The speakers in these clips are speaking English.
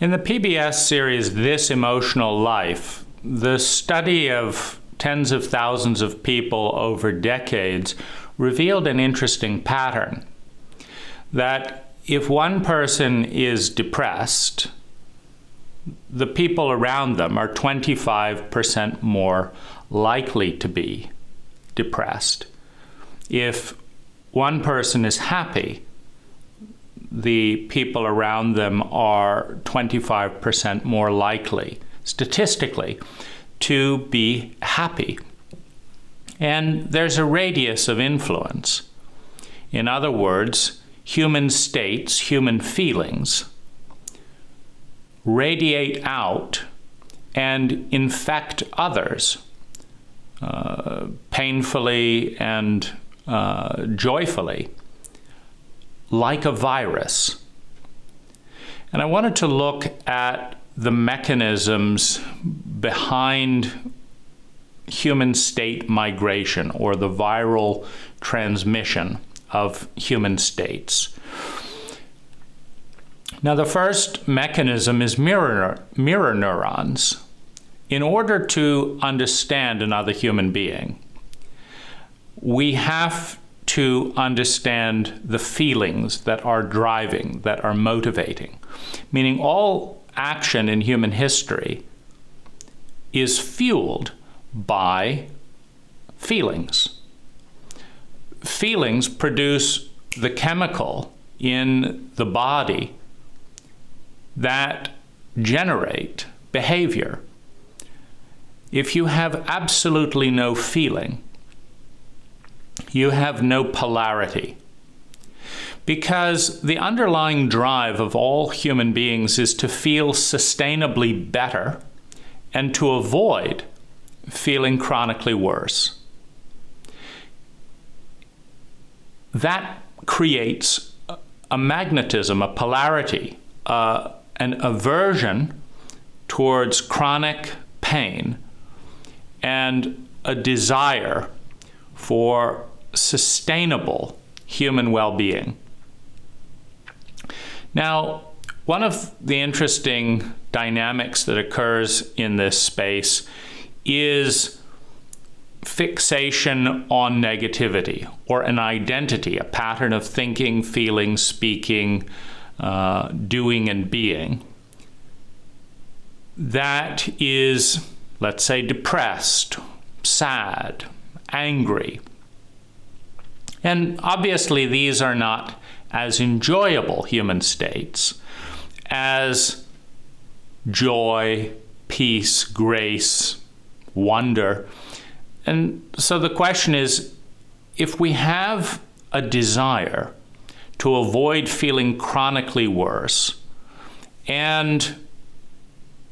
In the PBS series, This Emotional Life, the study of tens of thousands of people over decades revealed an interesting pattern. That if one person is depressed, the people around them are 25% more likely to be depressed. If one person is happy, the people around them are 25% more likely, statistically, to be happy. And there's a radius of influence. In other words, human states, human feelings, radiate out and infect others painfully and joyfully, like a virus. And I wanted to look at the mechanisms behind human state migration, or the viral transmission of human states. Now, the first mechanism is mirror neurons. In order to understand another human being, we have to understand the feelings that are driving, that are motivating. Meaning all action in human history is fueled by feelings. Feelings produce the chemical in the body that generate behavior. If you have absolutely no feeling, you have no polarity. Because the underlying drive of all human beings is to feel sustainably better and to avoid feeling chronically worse. That creates a magnetism, a polarity, an aversion towards chronic pain, and a desire for sustainable human well-being. Now, one of the interesting dynamics that occurs in this space is fixation on negativity, or an identity, a pattern of thinking, feeling, speaking, doing, and being that is, let's say, depressed, sad, angry. And obviously these are not as enjoyable human states as joy, peace, grace, wonder. And so the question is, if we have a desire to avoid feeling chronically worse, and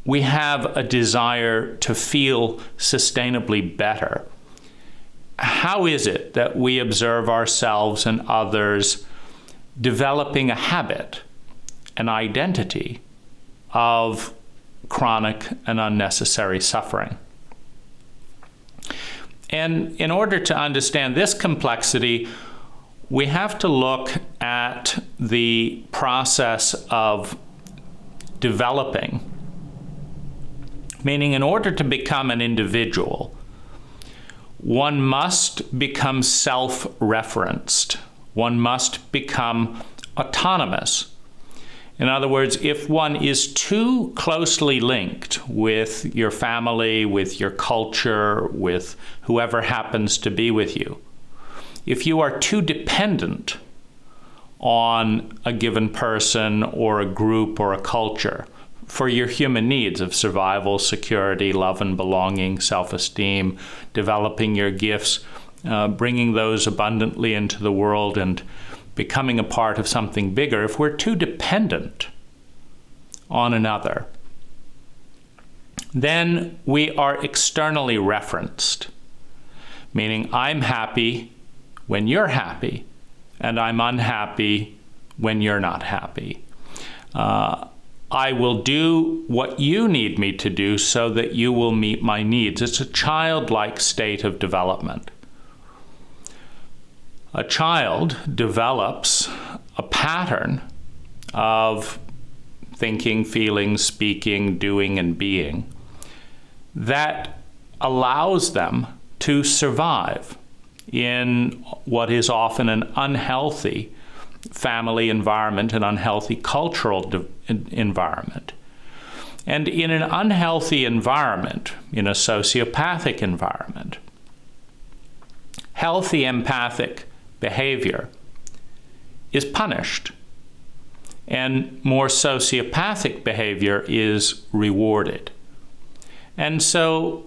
we have a desire to feel sustainably better, how is it that we observe ourselves and others developing a habit, an identity of chronic and unnecessary suffering? And in order to understand this complexity, we have to look at the process of developing. Meaning, in order to become an individual, one must become self-referenced. One must become autonomous. In other words, if one is too closely linked with your family, with your culture, with whoever happens to be with you, if you are too dependent on a given person or a group or a culture for your human needs of survival, security, love and belonging, self-esteem, developing your gifts, bringing those abundantly into the world and becoming a part of something bigger, if we're too dependent on another, then we are externally referenced. Meaning, I'm happy when you're happy, and I'm unhappy when you're not happy. I will do what you need me to do so that you will meet my needs. It's a childlike state of development. A child develops a pattern of thinking, feeling, speaking, doing, and being, that allows them to survive in what is often an unhealthy family environment, an unhealthy cultural environment. And in an unhealthy environment, in a sociopathic environment, healthy empathic behavior is punished, and more sociopathic behavior is rewarded. And so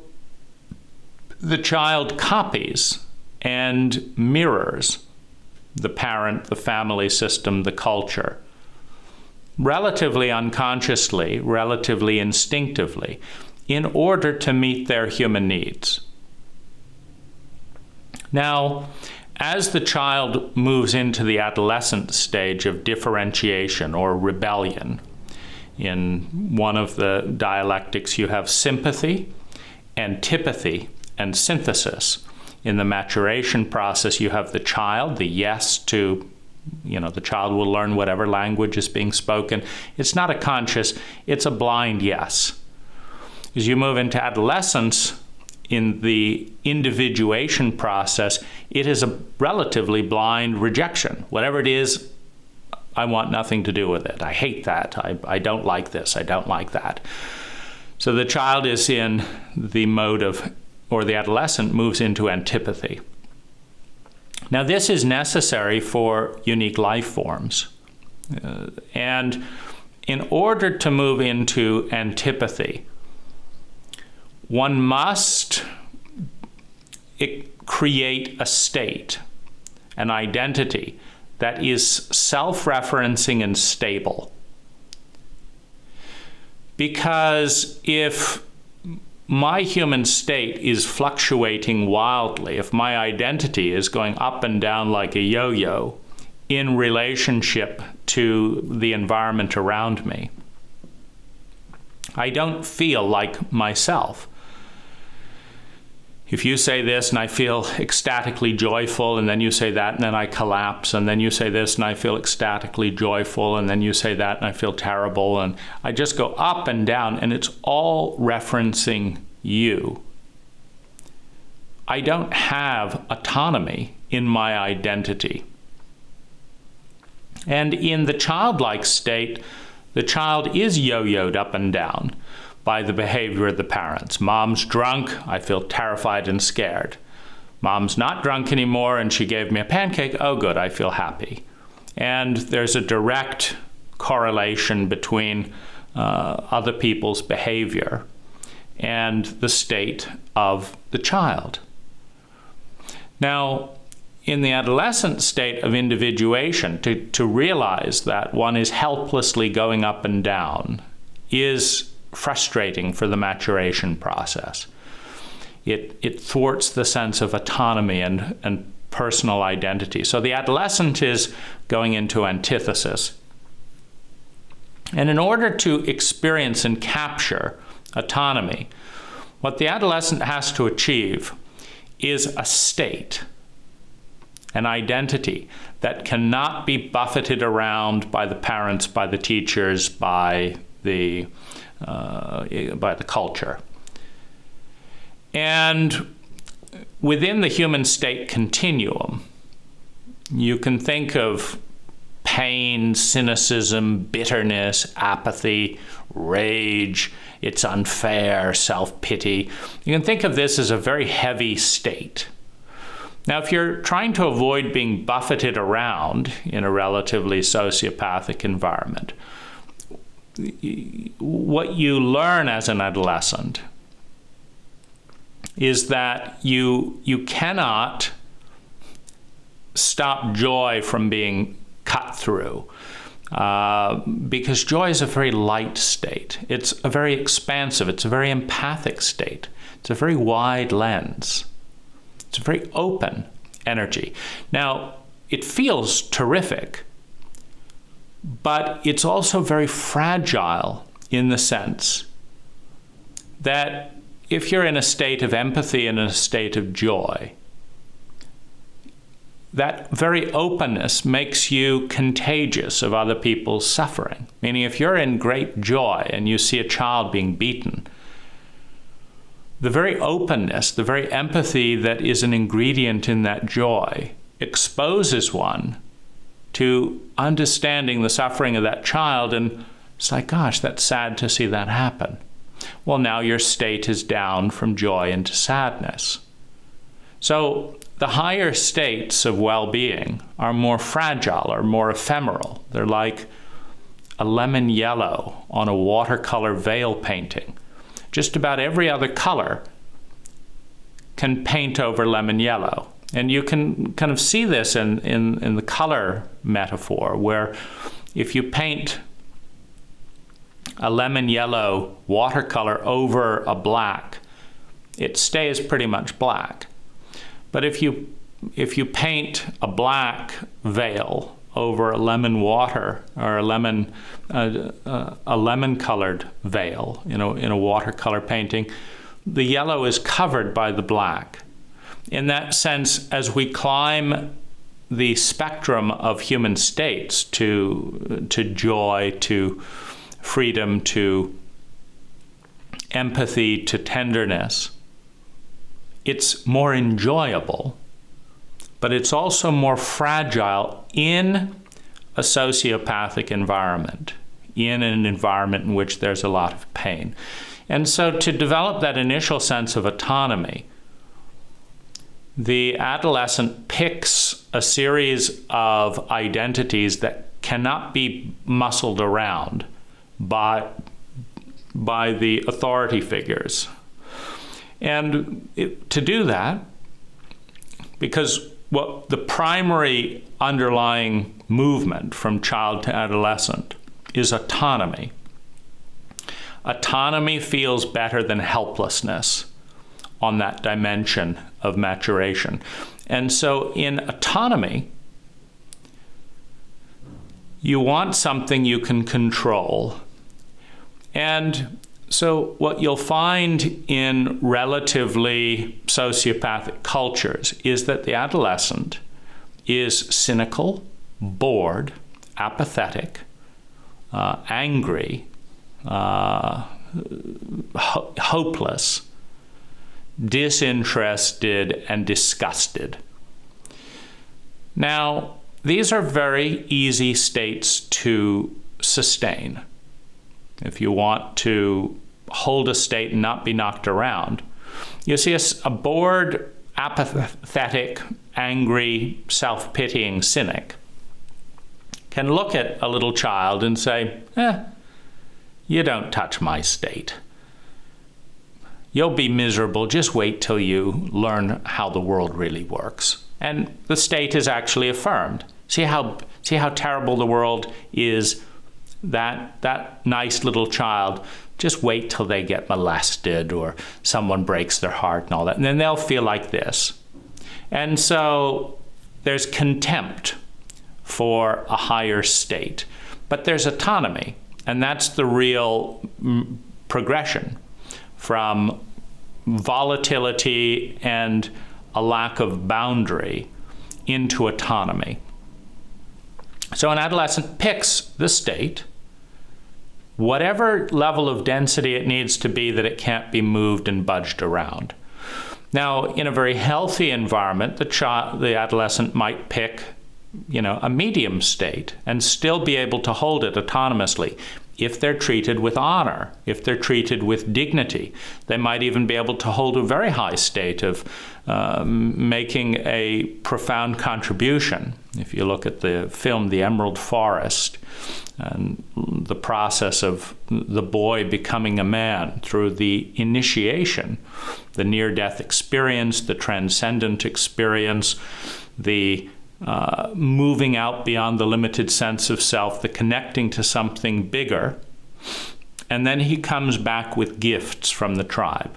the child copies and mirrors the parent, the family system, the culture, relatively unconsciously, relatively instinctively, in order to meet their human needs. Now, as the child moves into the adolescent stage of differentiation or rebellion, in one of the dialectics you have sympathy, antipathy, and synthesis. In the maturation process, you have the child, the yes to, the child will learn whatever language is being spoken. It's not a conscious, it's a blind yes. As you move into adolescence, in the individuation process, it is a relatively blind rejection. Whatever it is, I want nothing to do with it. I hate that. I don't like this. I don't like that. So the child is in the mode of, or the adolescent moves into antipathy. Now, this is necessary for unique life forms. And in order to move into antipathy, one must create a state, an identity that is self-referencing and stable. Because if my human state is fluctuating wildly, if my identity is going up and down like a yo-yo in relationship to the environment around me, I don't feel like myself. If you say this and I feel ecstatically joyful, and then you say that and then I collapse, and then you say this and I feel ecstatically joyful, and then you say that and I feel terrible, and I just go up and down, and it's all referencing you. I don't have autonomy in my identity. And in the childlike state, the child is yo-yoed up and down by the behavior of the parents. Mom's drunk, I feel terrified and scared. Mom's not drunk anymore and she gave me a pancake, oh good, I feel happy. And there's a direct correlation between other people's behavior and the state of the child. Now, in the adolescent state of individuation, to realize that one is helplessly going up and down is frustrating for the maturation process. It thwarts the sense of autonomy and personal identity. So the adolescent is going into antithesis. And in order to experience and capture autonomy, what the adolescent has to achieve is a state, an identity that cannot be buffeted around by the parents, by the teachers, by the culture. And within the human state continuum, you can think of pain, cynicism, bitterness, apathy, rage, it's unfair, self-pity. You can think of this as a very heavy state. Now, if you're trying to avoid being buffeted around in a relatively sociopathic environment, what you learn as an adolescent is that you cannot stop joy from being cut through, because joy is a very light state. It's a very expansive, it's a very empathic state. It's a very wide lens. It's a very open energy. Now, it feels terrific, but it's also very fragile in the sense that if you're in a state of empathy and in a state of joy, that very openness makes you contagious of other people's suffering. Meaning, if you're in great joy and you see a child being beaten, the very openness, the very empathy that is an ingredient in that joy exposes one to understanding the suffering of that child, and it's like, gosh, that's sad to see that happen. Well, now your state is down from joy into sadness. So the higher states of well-being are more fragile or more ephemeral. They're like a lemon yellow on a watercolor veil painting. Just about every other color can paint over lemon yellow. And you can kind of see this in the color metaphor, where if you paint a lemon yellow watercolor over a black, it stays pretty much black. But if you paint a black veil over a lemon water or a lemon colored veil, in a watercolor painting, the yellow is covered by the black. In that sense, as we climb the spectrum of human states to joy, to freedom, to empathy, to tenderness, it's more enjoyable, but it's also more fragile in a sociopathic environment, in an environment in which there's a lot of pain. And so to develop that initial sense of autonomy, the adolescent picks a series of identities that cannot be muscled around by the authority figures. And to do that, because what the primary underlying movement from child to adolescent is autonomy. Autonomy feels better than helplessness on that dimension of maturation. And so in autonomy, you want something you can control. And so what you'll find in relatively sociopathic cultures is that the adolescent is cynical, bored, apathetic, angry, hopeless, disinterested, and disgusted. Now, these are very easy states to sustain. If you want to hold a state and not be knocked around, you see a bored, apathetic, angry, self-pitying cynic can look at a little child and say, you don't touch my state. You'll be miserable. Just wait till you learn how the world really works. And the state is actually affirmed. See how terrible the world is. That nice little child, just wait till they get molested or someone breaks their heart and all that, and then they'll feel like this. And so there's contempt for a higher state, but there's autonomy, and that's the real progression from volatility and a lack of boundary into autonomy. So an adolescent picks the state, whatever level of density it needs to be that it can't be moved and budged around. Now, in a very healthy environment, the adolescent might pick, a medium state and still be able to hold it autonomously. If they're treated with honor, if they're treated with dignity, they might even be able to hold a very high state of making a profound contribution. If you look at the film The Emerald Forest, and the process of the boy becoming a man through the initiation, the near-death experience, the transcendent experience, the moving out beyond the limited sense of self, the connecting to something bigger, and then he comes back with gifts from the tribe.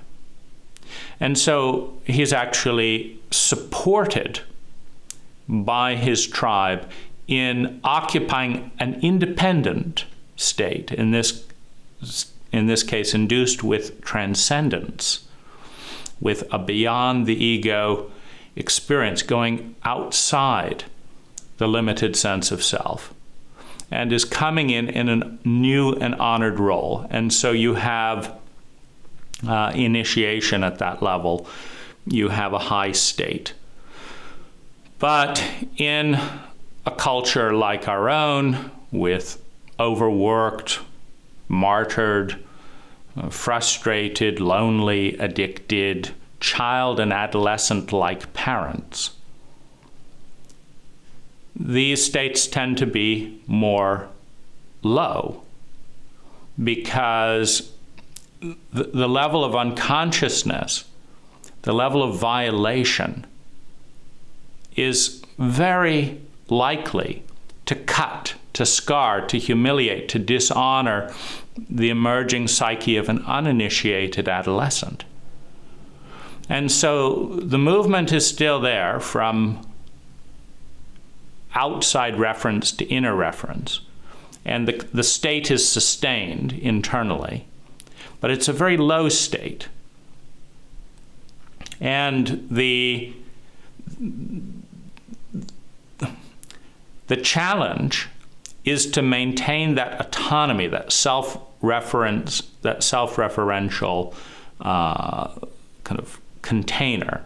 And so he's actually supported by his tribe in occupying an independent state, in this case induced with transcendence, with a beyond the ego experience, going outside the limited sense of self, and is coming in a new and honored role. And so you have initiation at that level. You have a high state. But in a culture like our own, with overworked, martyred, frustrated, lonely, addicted, child and adolescent-like parents, these states tend to be more low because the level of unconsciousness, the level of violation is very likely to cut, to scar, to humiliate, to dishonor the emerging psyche of an uninitiated adolescent. And so the movement is still there, from outside reference to inner reference, and the state is sustained internally, but it's a very low state. And the challenge is to maintain that autonomy, that self-reference, that self-referential kind of container,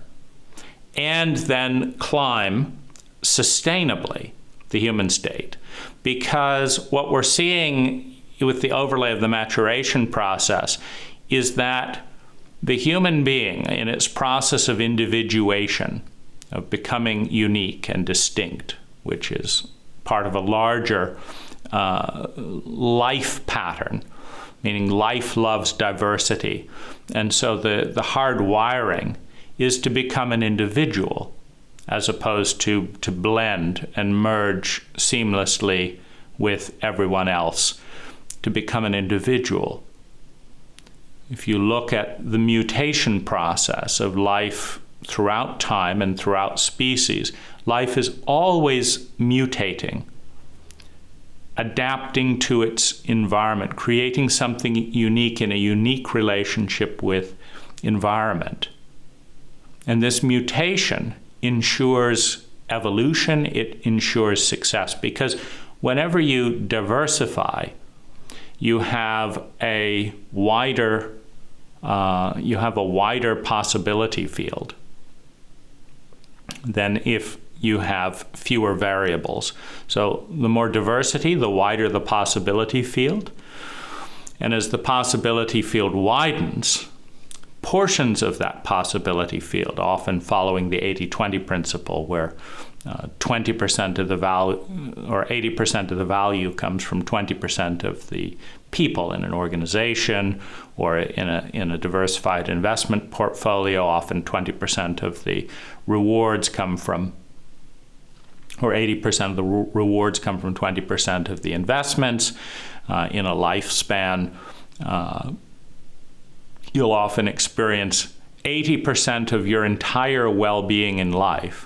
and then climb sustainably the human state. Because what we're seeing with the overlay of the maturation process is that the human being, in its process of individuation, of becoming unique and distinct, which is part of a larger life pattern, meaning life loves diversity. And so the hard wiring is to become an individual, as opposed to blend and merge seamlessly with everyone else, to become an individual. If you look at the mutation process of life throughout time and throughout species, life is always mutating, adapting to its environment, creating something unique in a unique relationship with environment. And this mutation ensures evolution, it ensures success, because whenever you diversify, you have a wider possibility field than if you have fewer variables. So the more diversity, the wider the possibility field. And as the possibility field widens, portions of that possibility field, often following the 80-20 principle, where 20% of the value or 80% of the value comes from 20% of the people in an organization or in a diversified investment portfolio. Often 20% of the rewards come from, or 80% of the rewards come from 20% of the investments. In a lifespan, you'll often experience 80% of your entire well-being in life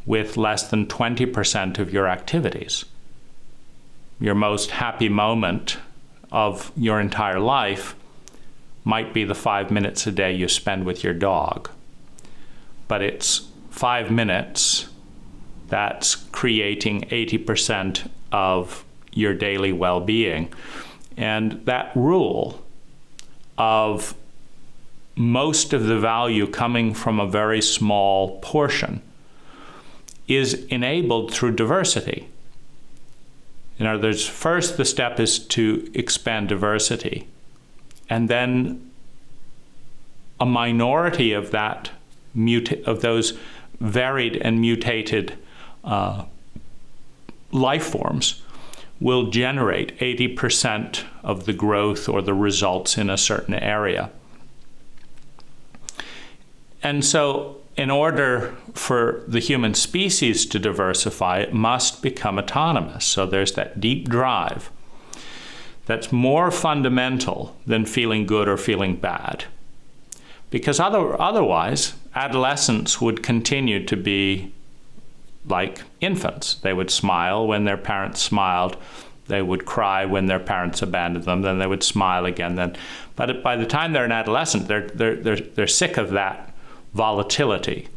with less than 20% of your activities. Your most happy moment of your entire life might be the 5 minutes a day you spend with your dog. But it's 5 minutes that's creating 80% of your daily well-being. And that rule of most of the value coming from a very small portion is enabled through diversity. In other words, first the step is to expand diversity, and then a minority of that of those varied and mutated life forms will generate 80% of the growth or the results in a certain area. And so in order for the human species to diversify, it must become autonomous. So there's that deep drive that's more fundamental than feeling good or feeling bad. Because otherwise, adolescents would continue to be like infants. They would smile when their parents smiled. They would cry when their parents abandoned them. Then they would smile again. But by the time they're an adolescent, they're sick of that volatility.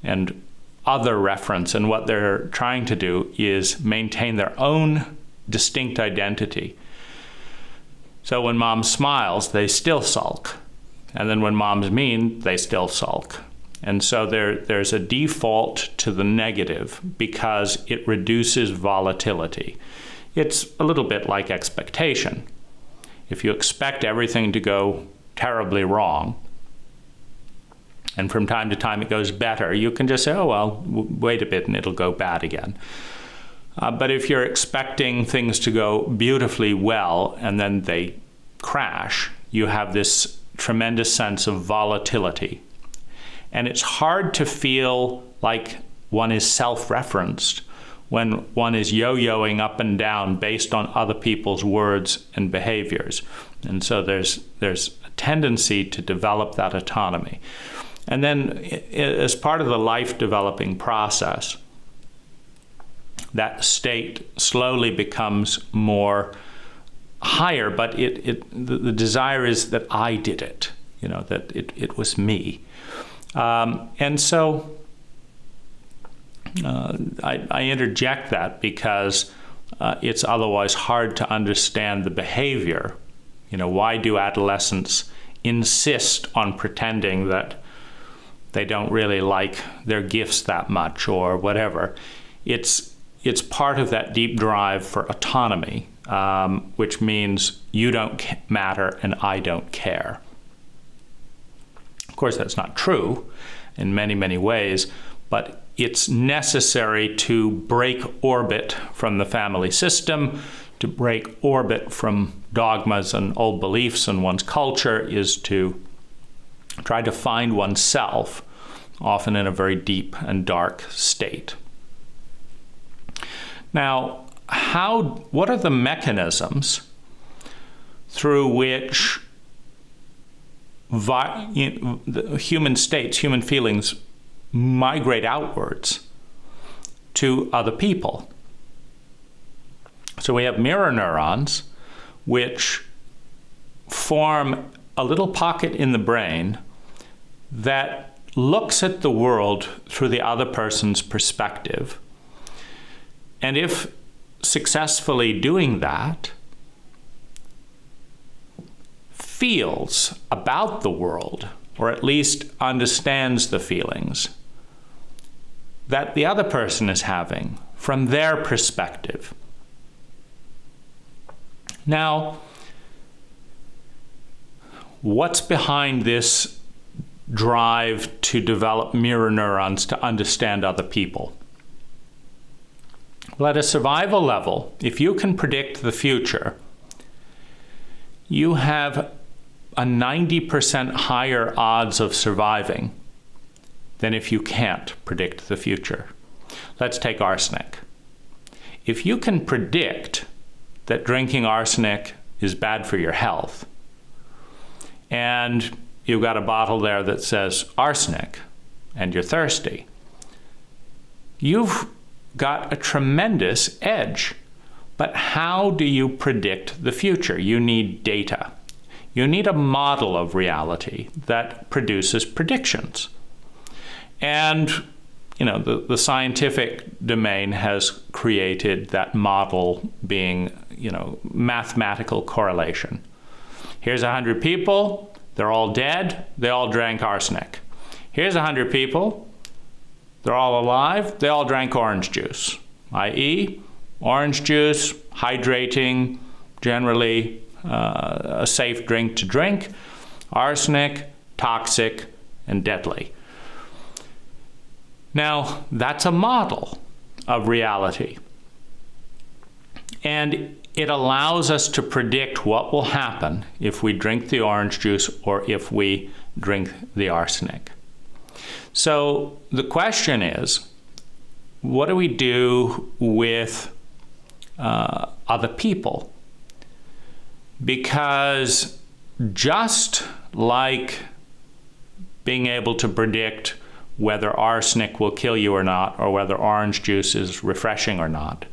and other reference, and what they're trying to do is maintain their own distinct identity. So when mom smiles, they still sulk. And then when mom's mean, they still sulk. And so there's a default to the negative because it reduces volatility. It's a little bit like expectation. If you expect everything to go terribly wrong, and from time to time it goes better, you can just say, oh, well, wait a bit and it'll go bad again. But if you're expecting things to go beautifully well and then they crash, you have this tremendous sense of volatility. And it's hard to feel like one is self-referenced when one is yo-yoing up and down based on other people's words and behaviors. And so there's a tendency to develop that autonomy. And then as part of the life-developing process, that state slowly becomes more higher, but the desire is that I did it, that it was me. And so I interject that because it's otherwise hard to understand the behavior. Why do adolescents insist on pretending that they don't really like their gifts that much or whatever? It's part of that deep drive for autonomy, which means you don't matter and I don't care. Of course, that's not true in many, many ways, but it's necessary to break orbit from the family system, to break orbit from dogmas and old beliefs and one's culture, is to try to find oneself, often in a very deep and dark state. Now, what are the mechanisms through which the human states, human feelings, migrate outwards to other people? So we have mirror neurons, which form a little pocket in the brain that looks at the world through the other person's perspective. And if successfully doing that, feels about the world, or at least understands the feelings that the other person is having from their perspective. Now, what's behind this drive to develop mirror neurons to understand other people? Well, at a survival level, if you can predict the future, you have a 90% higher odds of surviving than if you can't predict the future. Let's take arsenic. If you can predict that drinking arsenic is bad for your health, and you've got a bottle there that says arsenic, and you're thirsty, you've got a tremendous edge. But how do you predict the future? You need data. You need a model of reality that produces predictions. And the scientific domain has created that model being, mathematical correlation. Here's 100 people, they're all dead, they all drank arsenic. Here's 100 people, they're all alive, they all drank orange juice, i.e., orange juice, hydrating, generally a safe drink to drink, arsenic, toxic, and deadly. Now, that's a model of reality. And it allows us to predict what will happen if we drink the orange juice or if we drink the arsenic. So the question is, what do we do with other people? Because just like being able to predict whether arsenic will kill you or not, or whether orange juice is refreshing or not,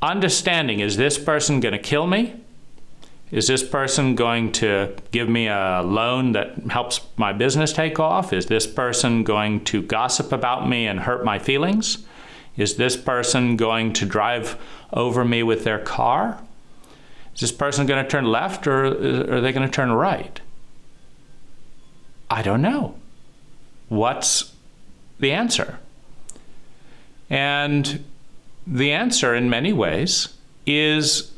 understanding, is this person going to kill me? Is this person going to give me a loan that helps my business take off? Is this person going to gossip about me and hurt my feelings? Is this person going to drive over me with their car? Is this person going to turn left, or are they going to turn right? I don't know. What's the answer? And the answer, in many ways, is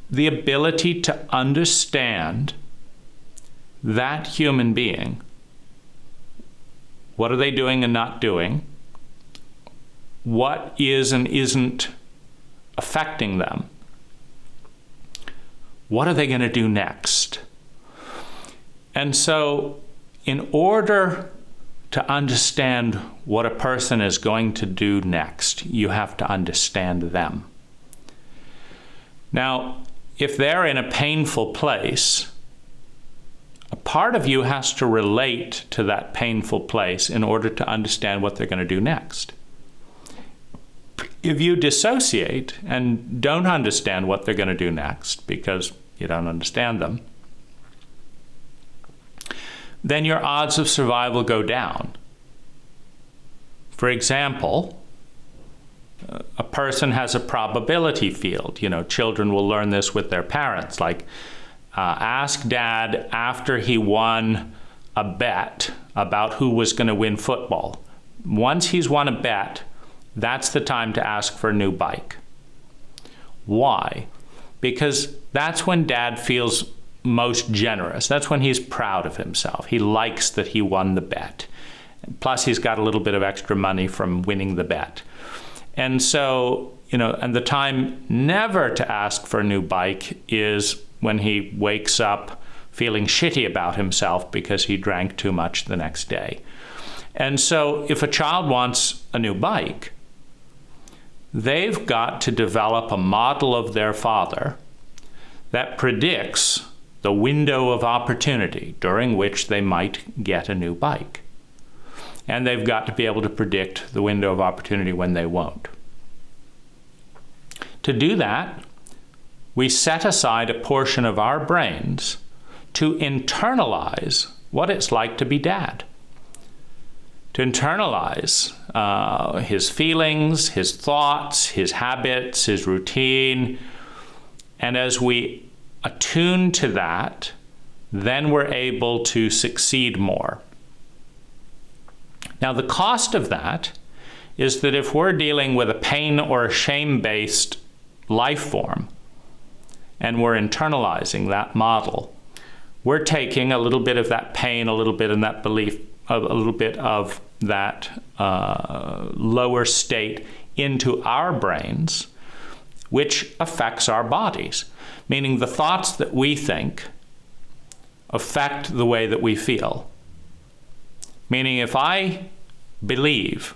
the ability to understand that human being. What are they doing and not doing? What is and isn't affecting them? What are they going to do next? And so, in order to understand what a person is going to do next, you have to understand them. Now, if they're in a painful place, a part of you has to relate to that painful place in order to understand what they're going to do next. If you dissociate and don't understand what they're going to do next because you don't understand them, then your odds of survival go down. For example, a person has a probability field. Children will learn this with their parents. Like, ask dad after he won a bet about who was going to win football. Once he's won a bet, that's the time to ask for a new bike. Why? Because that's when dad feels most generous. That's when he's proud of himself. He likes that he won the bet. Plus, he's got a little bit of extra money from winning the bet. And so, and the time never to ask for a new bike is when he wakes up feeling shitty about himself because he drank too much the next day. And so if a child wants a new bike, they've got to develop a model of their father that predicts the window of opportunity during which they might get a new bike. And they've got to be able to predict the window of opportunity when they won't. To do that, we set aside a portion of our brains to internalize what it's like to be dad. To internalize his feelings, his thoughts, his habits, his routine. And as we attune to that, then we're able to succeed more. Now, the cost of that is that if we're dealing with a pain or a shame-based life form, and we're internalizing that model, we're taking a little bit of that pain, a little bit of that belief, a little bit of that lower state into our brains, which affects our bodies. Meaning the thoughts that we think affect the way that we feel. Meaning if I believe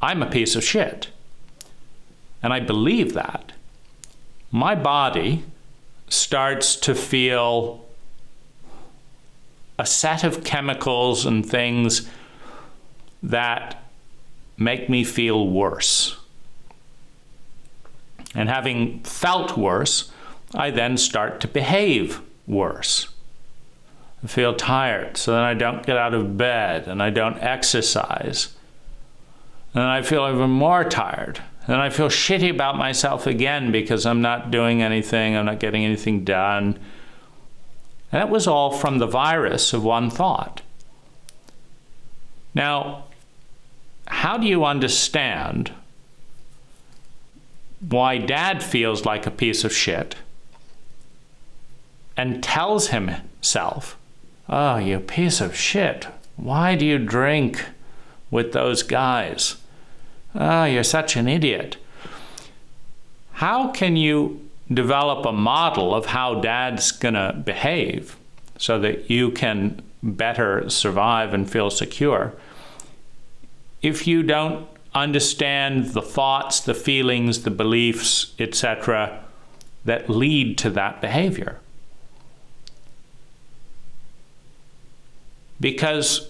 I'm a piece of shit, and I believe that, my body starts to feel a set of chemicals and things that make me feel worse. And having felt worse, I then start to behave worse. I feel tired, so then I don't get out of bed and I don't exercise. And then I feel even more tired. And then I feel shitty about myself again because I'm not doing anything, I'm not getting anything done. And that was all from the virus of one thought. Now, how do you understand why dad feels like a piece of shit and tells himself, "Oh, you piece of shit, why do you drink with those guys? Oh, you're such an idiot." How can you develop a model of how dad's gonna behave so that you can better survive and feel secure if you don't understand the thoughts, the feelings, the beliefs, etc., that lead to that behavior? Because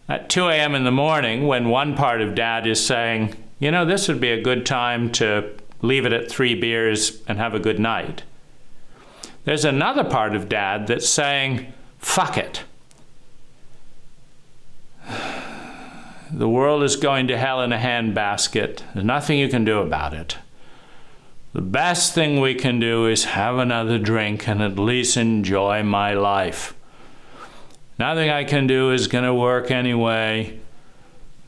at 2 a.m. in the morning, when one part of dad is saying, this would be a good time to leave it at 3 beers and have a good night. There's another part of Dad that's saying, fuck it. The world is going to hell in a handbasket. There's nothing you can do about it. The best thing we can do is have another drink and at least enjoy my life. Nothing I can do is going to work anyway.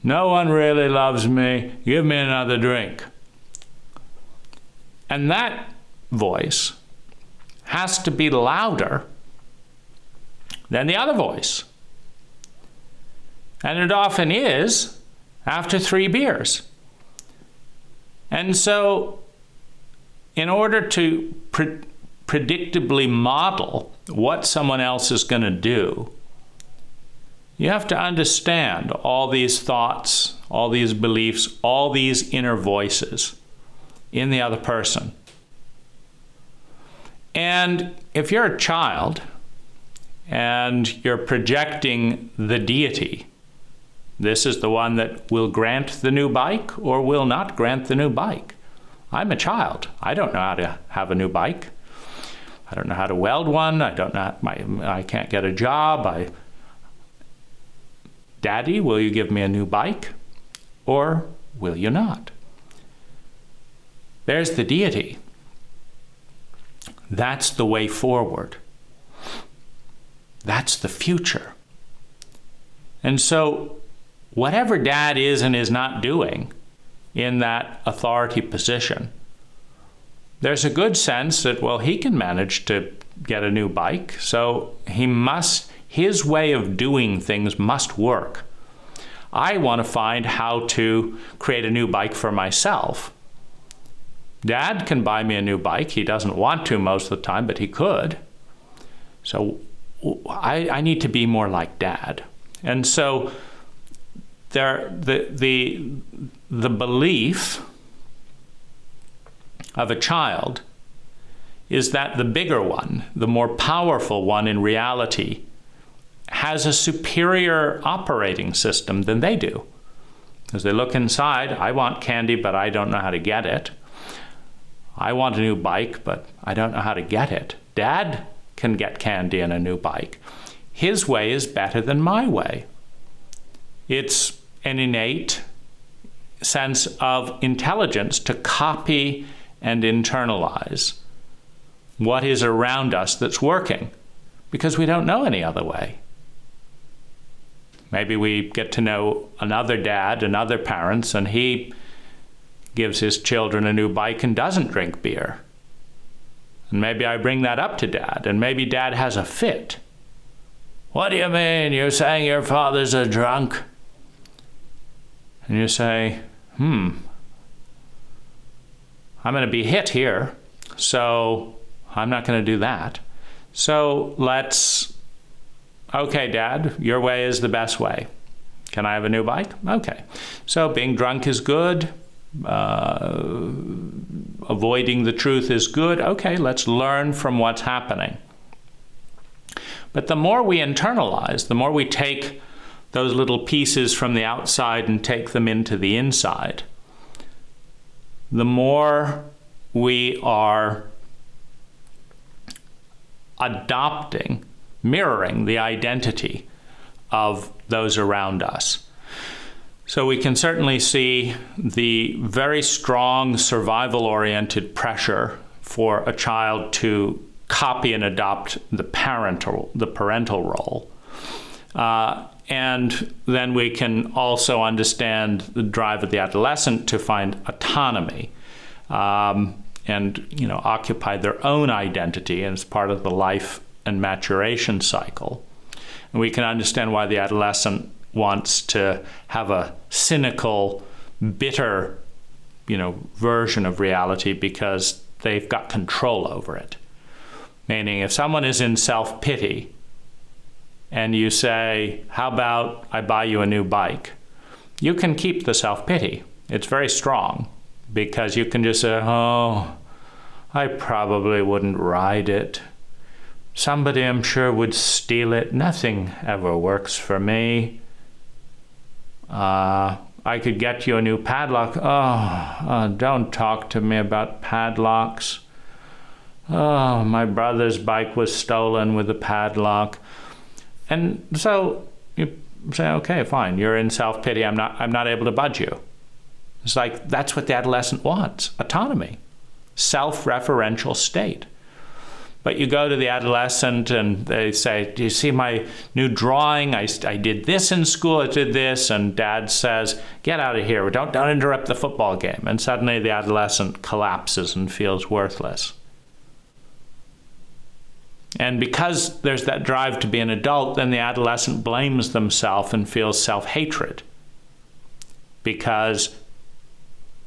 No one really loves me. Give me another drink. And that voice has to be louder than the other voice. And it often is after 3 beers. And so in order to predictably model what someone else is going to do, you have to understand all these thoughts, all these beliefs, all these inner voices in the other person. And if you're a child and you're projecting the deity, this is the one that will grant the new bike or will not grant the new bike. I'm a child. I don't know how to have a new bike. I don't know how to weld one. I can't get a job. Daddy, will you give me a new bike? Or will you not? There's the deity. That's the way forward. That's the future. And so whatever Dad is and is not doing in that authority position, there's a good sense that, well, he can manage to get a new bike, so his way of doing things must work. I want to find how to create a new bike for myself. Dad can buy me a new bike. He doesn't want to most of the time, but he could. So I need to be more like Dad. And so the belief of a child is that the bigger one, the more powerful one in reality, has a superior operating system than they do. As they look inside, I want candy, but I don't know how to get it. I want a new bike, but I don't know how to get it. Dad can get candy and a new bike. His way is better than my way. It's an innate sense of intelligence to copy and internalize what is around us that's working, because we don't know any other way. Maybe we get to know another dad and other parents, and he gives his children a new bike and doesn't drink beer. And maybe I bring that up to Dad, and maybe Dad has a fit. What do you mean? You're saying your father's a drunk? And you say, I'm going to be hit here, so I'm not going to do that. So okay, Dad, your way is the best way. Can I have a new bike? Okay. So being drunk is good. Avoiding the truth is good. Okay, let's learn from what's happening. But the more we internalize, the more we take those little pieces from the outside and take them into the inside, the more we are adopting, mirroring the identity of those around us. So we can certainly see the very strong survival-oriented pressure for a child to copy and adopt the parental role. And then we can also understand the drive of the adolescent to find autonomy and occupy their own identity as part of the life and maturation cycle. And we can understand why the adolescent wants to have a cynical, bitter, version of reality because they've got control over it. Meaning, if someone is in self-pity and you say, how about I buy you a new bike? You can keep the self-pity. It's very strong because you can just say, oh, I probably wouldn't ride it. Somebody, I'm sure, would steal it. Nothing ever works for me. I could get you a new padlock. Don't talk to me about padlocks. Oh, my brother's bike was stolen with a padlock. And so you say, okay, fine, you're in self-pity. I'm not able to budge you. It's like, that's what the adolescent wants, autonomy, self-referential state. But you go to the adolescent and they say, do you see my new drawing? I did this in school, I did this. And dad says, get out of here, don't interrupt the football game. And suddenly the adolescent collapses and feels worthless. And because there's that drive to be an adult, then the adolescent blames themselves and feels self-hatred. Because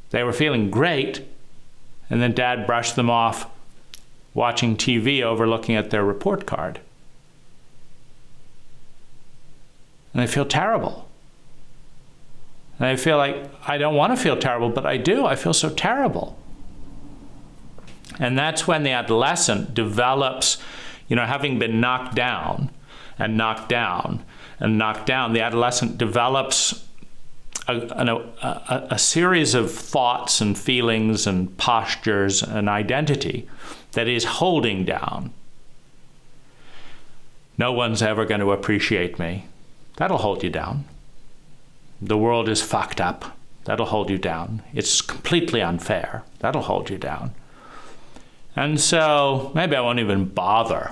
they were feeling great, and then dad brushed them off watching TV overlooking at their report card. And they feel terrible. And they feel like, I don't want to feel terrible, but I do. I feel so terrible. And that's when the adolescent develops, having been knocked down and knocked down and knocked down, the adolescent develops a series of thoughts and feelings and postures and identity that is holding down. No one's ever going to appreciate me. That'll hold you down. The world is fucked up. That'll hold you down. It's completely unfair. That'll hold you down. And so maybe I won't even bother.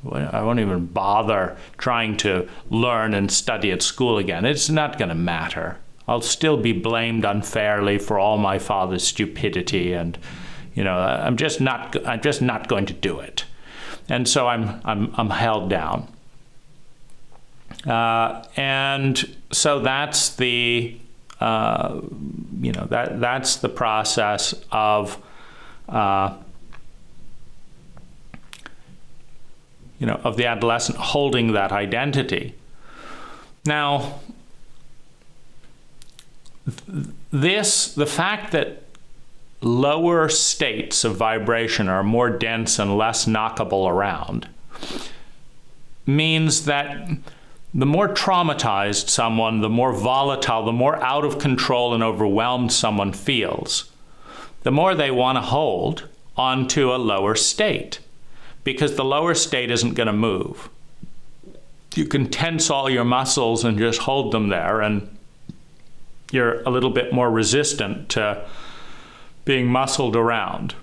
I won't even bother trying to learn and study at school again. It's not going to matter. I'll still be blamed unfairly for all my father's stupidity, and I'm just not going to do it. And so I'm held down. And so that's the that's the process of of the adolescent holding that identity. Now, the fact that lower states of vibration are more dense and less knockable around means that the more traumatized someone, the more volatile, the more out of control and overwhelmed someone feels, the more they want to hold onto a lower state, because the lower state isn't going to move. You can tense all your muscles and just hold them there, and you're a little bit more resistant to being muscled around.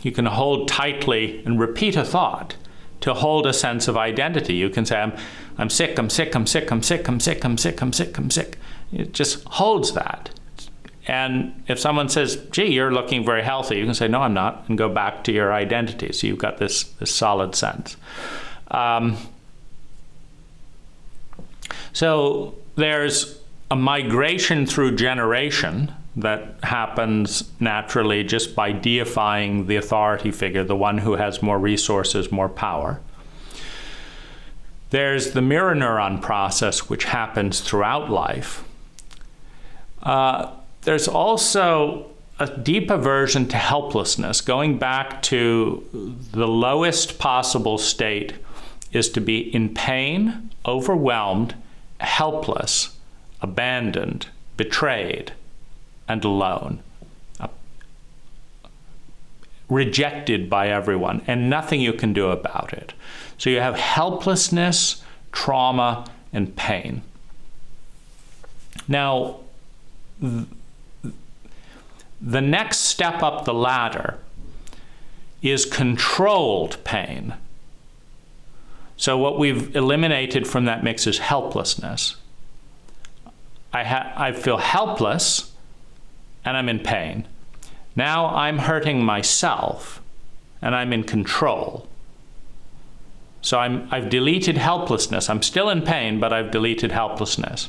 You can hold tightly and repeat a thought to hold a sense of identity. You can say, I'm sick, I'm sick, I'm sick, I'm sick, I'm sick, I'm sick, I'm sick, I'm sick. It just holds that. And if someone says, gee, you're looking very healthy, you can say, no, I'm not, and go back to your identity. So you've got this solid sense. So there's a migration through generation that happens naturally just by deifying the authority figure, the one who has more resources, more power. There's the mirror neuron process, which happens throughout life. There's also a deep aversion to helplessness. Going back to the lowest possible state is to be in pain, overwhelmed, helpless, abandoned, betrayed, and alone, rejected by everyone, and nothing you can do about it. So you have helplessness, trauma, and pain. Now, the next step up the ladder is controlled pain. So what we've eliminated from that mix is helplessness. I feel helpless, and I'm in pain. Now I'm hurting myself, and I'm in control. So I've deleted helplessness. I'm still in pain, but I've deleted helplessness.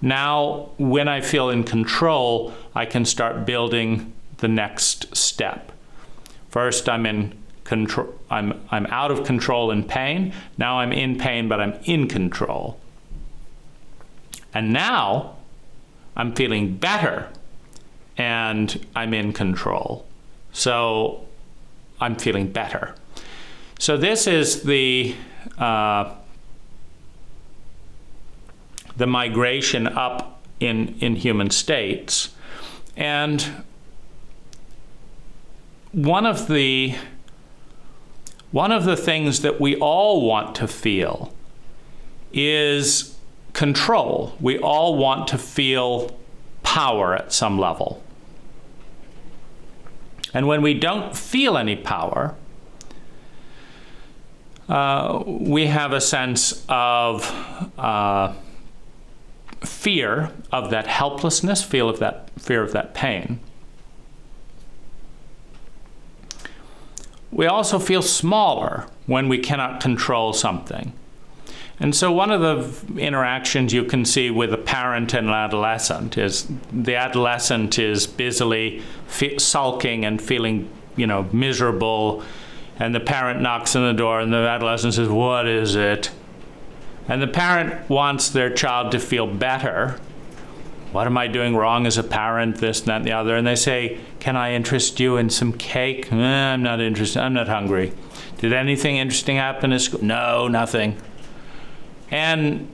Now, when I feel in control, I can start building the next step. First, I'm in control. I'm out of control in pain. Now I'm in pain, but I'm in control. And now I'm feeling better, and I'm in control. So I'm feeling better. So this is the the migration up in human states. And one of the things that we all want to feel is control. We all want to feel power at some level. And when we don't feel any power, we have a sense of fear of that helplessness, fear of that pain. We also feel smaller when we cannot control something. And so one of the interactions you can see with a parent and an adolescent is the adolescent is busily sulking and feeling, miserable, and the parent knocks on the door and the adolescent says, "What is it?" And the parent wants their child to feel better. What am I doing wrong as a parent? This, that, and the other. And they say, "Can I interest you in some cake?" I'm not interested. I'm not hungry. Did anything interesting happen at school? No, nothing. And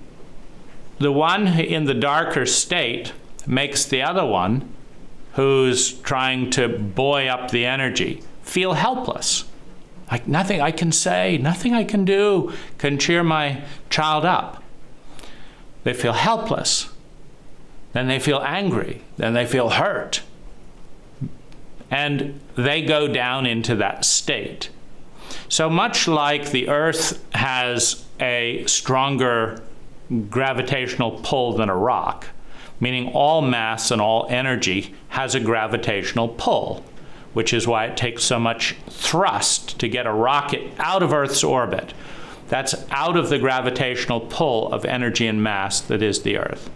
the one in the darker state makes the other one, who's trying to buoy up the energy, feel helpless. Like nothing I can say, nothing I can do can cheer my child up. They feel helpless. Then they feel angry. Then they feel hurt. And they go down into that state. So much like the Earth has a stronger gravitational pull than a rock, meaning all mass and all energy has a gravitational pull, which is why it takes so much thrust to get a rocket out of Earth's orbit. That's out of the gravitational pull of energy and mass that is the Earth.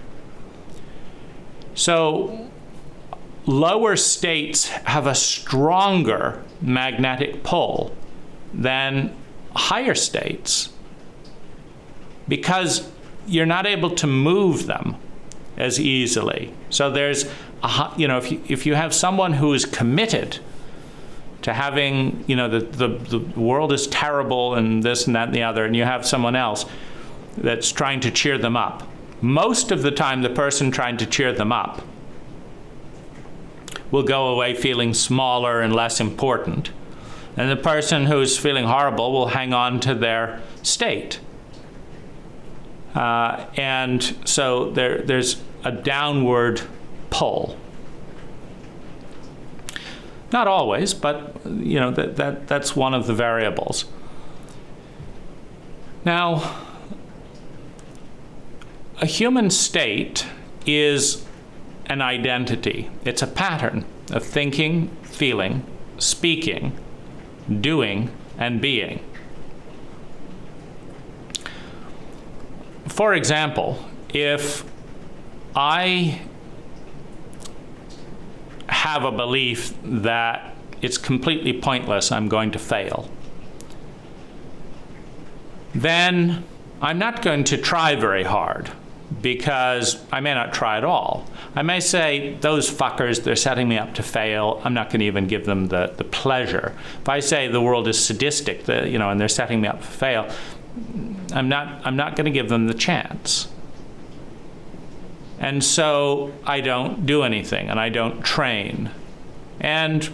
So lower states have a stronger magnetic pull than higher states because you're not able to move them as easily. So there's, if you have someone who is committed to having, the world is terrible and this and that and the other, and you have someone else that's trying to cheer them up, most of the time the person trying to cheer them up will go away feeling smaller and less important. And the person who's feeling horrible will hang on to their state. And so there's a downward pull. Not always, but that's one of the variables. Now, a human state is an identity. It's a pattern of thinking, feeling, speaking, doing, and being. For example, if I have a belief that it's completely pointless, I'm going to fail, then I'm not going to try very hard because I may not try at all. I may say, those fuckers, they're setting me up to fail. I'm not going to even give them the pleasure. If I say the world is sadistic, and they're setting me up to fail, I'm not going to give them the chance. And so I don't do anything, and I don't train. And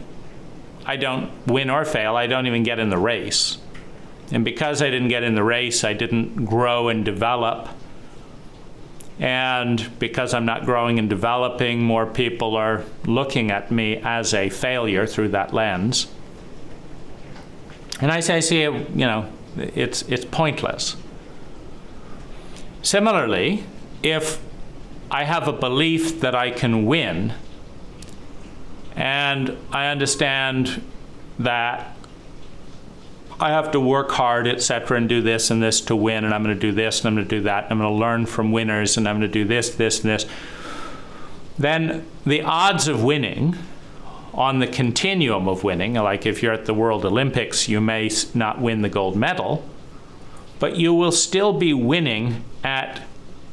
I don't win or fail. I don't even get in the race. And because I didn't get in the race, I didn't grow and develop. And because I'm not growing and developing, more people are looking at me as a failure through that lens. And I say, see, it's pointless. Similarly, if I have a belief that I can win, and I understand that I have to work hard, etc., and do this and this to win, and I'm going to do this, and I'm going to do that, and I'm going to learn from winners, and I'm going to do this, this, and this, then the odds of winning on the continuum of winning, like if you're at the World Olympics, you may not win the gold medal, but you will still be winning at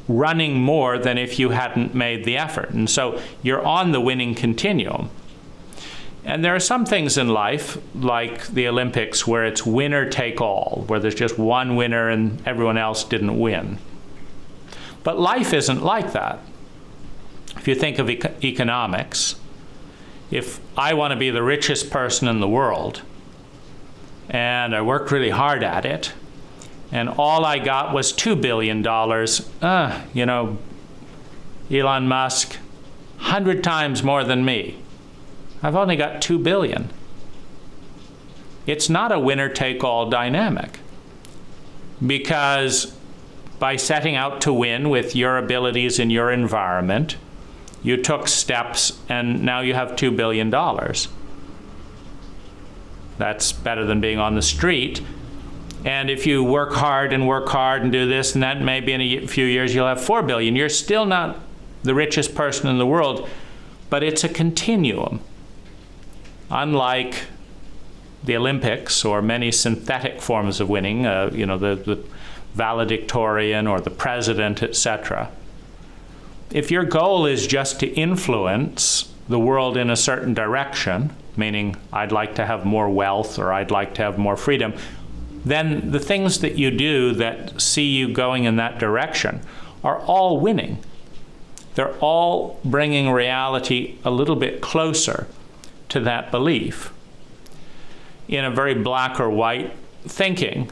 running more than if you hadn't made the effort. And so you're on the winning continuum. And there are some things in life, like the Olympics, where it's winner take all, where there's just one winner and everyone else didn't win. But life isn't like that. If you think of economics, if I want to be the richest person in the world, and I worked really hard at it, and all I got was $2 billion, Elon Musk, 100 times more than me. I've only got $2 billion. It's not a winner-take-all dynamic, because by setting out to win with your abilities in your environment, you took steps and now you have $2 billion. That's better than being on the street. And if you work hard and do this and that, maybe in a few years you'll have $4 billion. You're still not the richest person in the world, but it's a continuum. Unlike the Olympics or many synthetic forms of winning, the valedictorian or the president, etc. If your goal is just to influence the world in a certain direction, meaning I'd like to have more wealth or I'd like to have more freedom, then the things that you do that see you going in that direction are all winning. They're all bringing reality a little bit closer to that belief. In a very black or white thinking,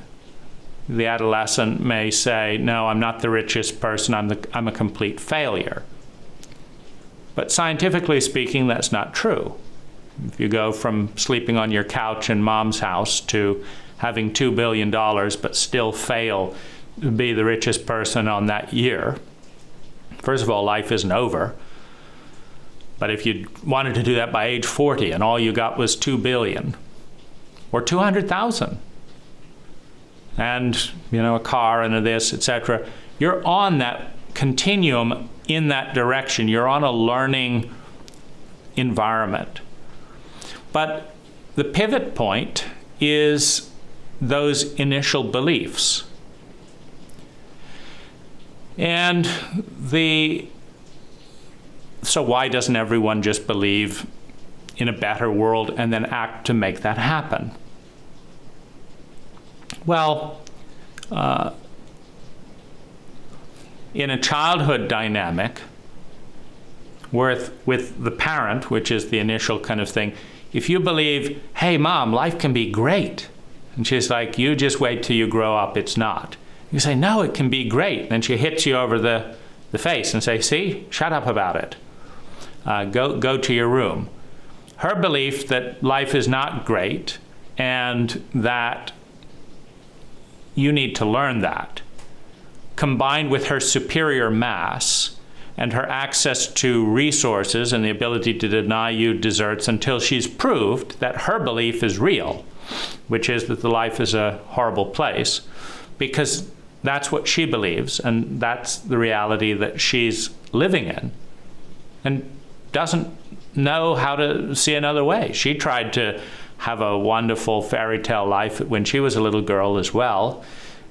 the adolescent may say, no, I'm not the richest person, I'm a complete failure. But scientifically speaking, that's not true. If you go from sleeping on your couch in mom's house to having $2 billion but still fail to be the richest person on that year, first of all, life isn't over. But if you wanted to do that by age 40 and all you got was $2 billion or 200,000 and a car and a this, etc., you're on that continuum in that direction. You're on a learning environment. But the pivot point is those initial beliefs. And so why doesn't everyone just believe in a better world and then act to make that happen? Well, in a childhood dynamic, with the parent, which is the initial kind of thing, if you believe, hey, Mom, life can be great, and she's like, you just wait till you grow up, it's not. You say, no, it can be great. And then she hits you over the face and say, see, shut up about it. Go to your room. Her belief that life is not great and that you need to learn that, combined with her superior mass and her access to resources and the ability to deny you desserts until she's proved that her belief is real, which is that the life is a horrible place, because that's what she believes and that's the reality that she's living in, and doesn't know how to see another way. She tried to have a wonderful fairy tale life when she was a little girl as well,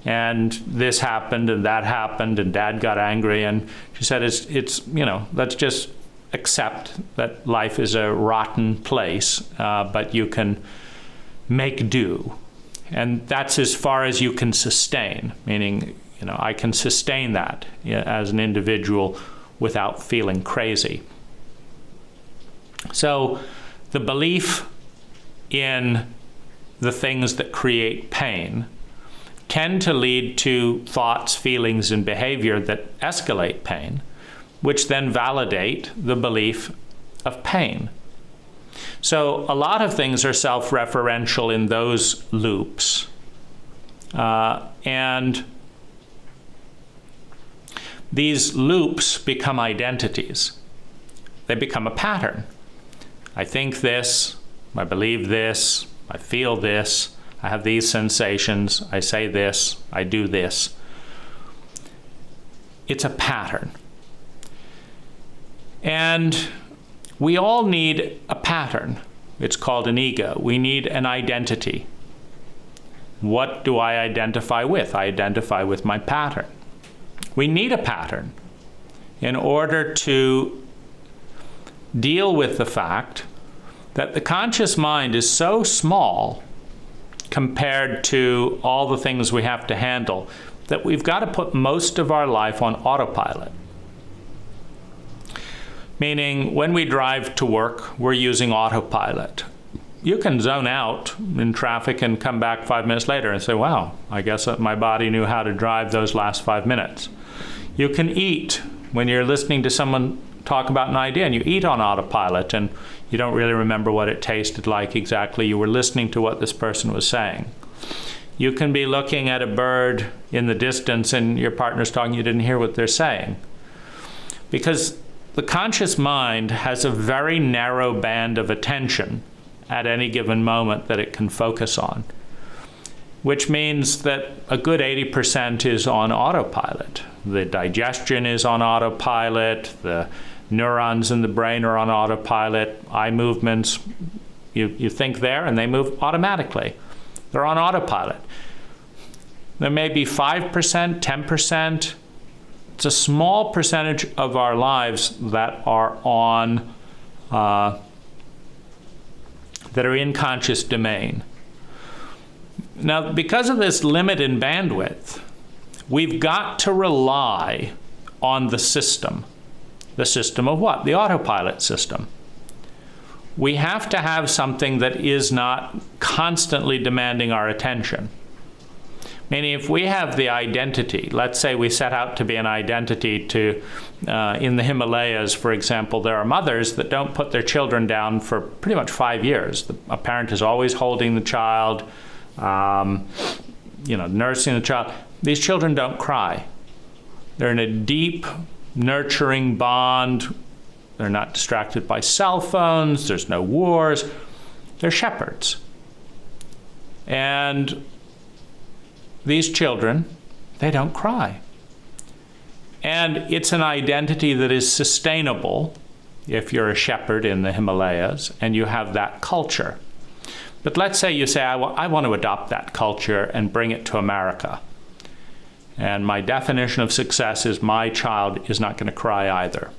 and this happened and that happened and Dad got angry, and she said, it's let's just accept that life is a rotten place, but you can make do. And that's as far as you can sustain, meaning, I can sustain that as an individual without feeling crazy. So the belief in the things that create pain tend to lead to thoughts, feelings, and behavior that escalate pain, which then validate the belief of pain. So a lot of things are self-referential in those loops. And these loops become identities. They become a pattern. I think this, I believe this, I feel this, I have these sensations, I say this, I do this. It's a pattern. And we all need a pattern. It's called an ego. We need an identity. What do I identify with? I identify with my pattern. We need a pattern in order to deal with the fact that the conscious mind is so small compared to all the things we have to handle, that we've got to put most of our life on autopilot. Meaning, when we drive to work, we're using autopilot. You can zone out in traffic and come back 5 minutes later and say, wow, I guess my body knew how to drive those last 5 minutes. You can eat when you're listening to someone talk about an idea and you eat on autopilot and you don't really remember what it tasted like exactly. You were listening to what this person was saying. You can be looking at a bird in the distance and your partner's talking, you didn't hear what they're saying. Because the conscious mind has a very narrow band of attention at any given moment that it can focus on, which means that a good 80% is on autopilot. The digestion is on autopilot, the neurons in the brain are on autopilot, eye movements, you think there and they move automatically. They're on autopilot. There may be 5%, 10%. It's a small percentage of our lives that are on, that are in conscious domain. Now, because of this limit in bandwidth, we've got to rely on the system. The system of what? The autopilot system. We have to have something that is not constantly demanding our attention. Meaning, if we have the identity, let's say we set out to be an identity to, in the Himalayas, for example, there are mothers that don't put their children down for pretty much 5 years. A parent is always holding the child, nursing the child. These children don't cry. They're in a deep, nurturing bond. They're not distracted by cell phones. There's no wars. They're shepherds. And these children, they don't cry. And it's an identity that is sustainable if you're a shepherd in the Himalayas and you have that culture. But let's say you say, I want to adopt that culture and bring it to America. And my definition of success is my child is not going to cry either.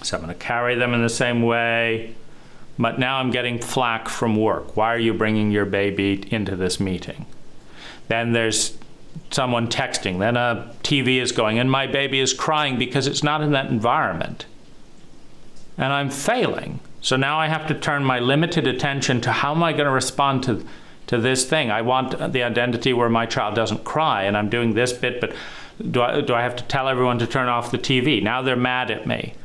So I'm going to carry them in the same way, but now I'm getting flack from work. Why are you bringing your baby into this meeting? Then there's someone texting, then a TV is going, and my baby is crying because it's not in that environment. And I'm failing. So now I have to turn my limited attention to how am I going to respond to this thing. I want the identity where my child doesn't cry, and I'm doing this bit, but do I have to tell everyone to turn off the TV? Now they're mad at me.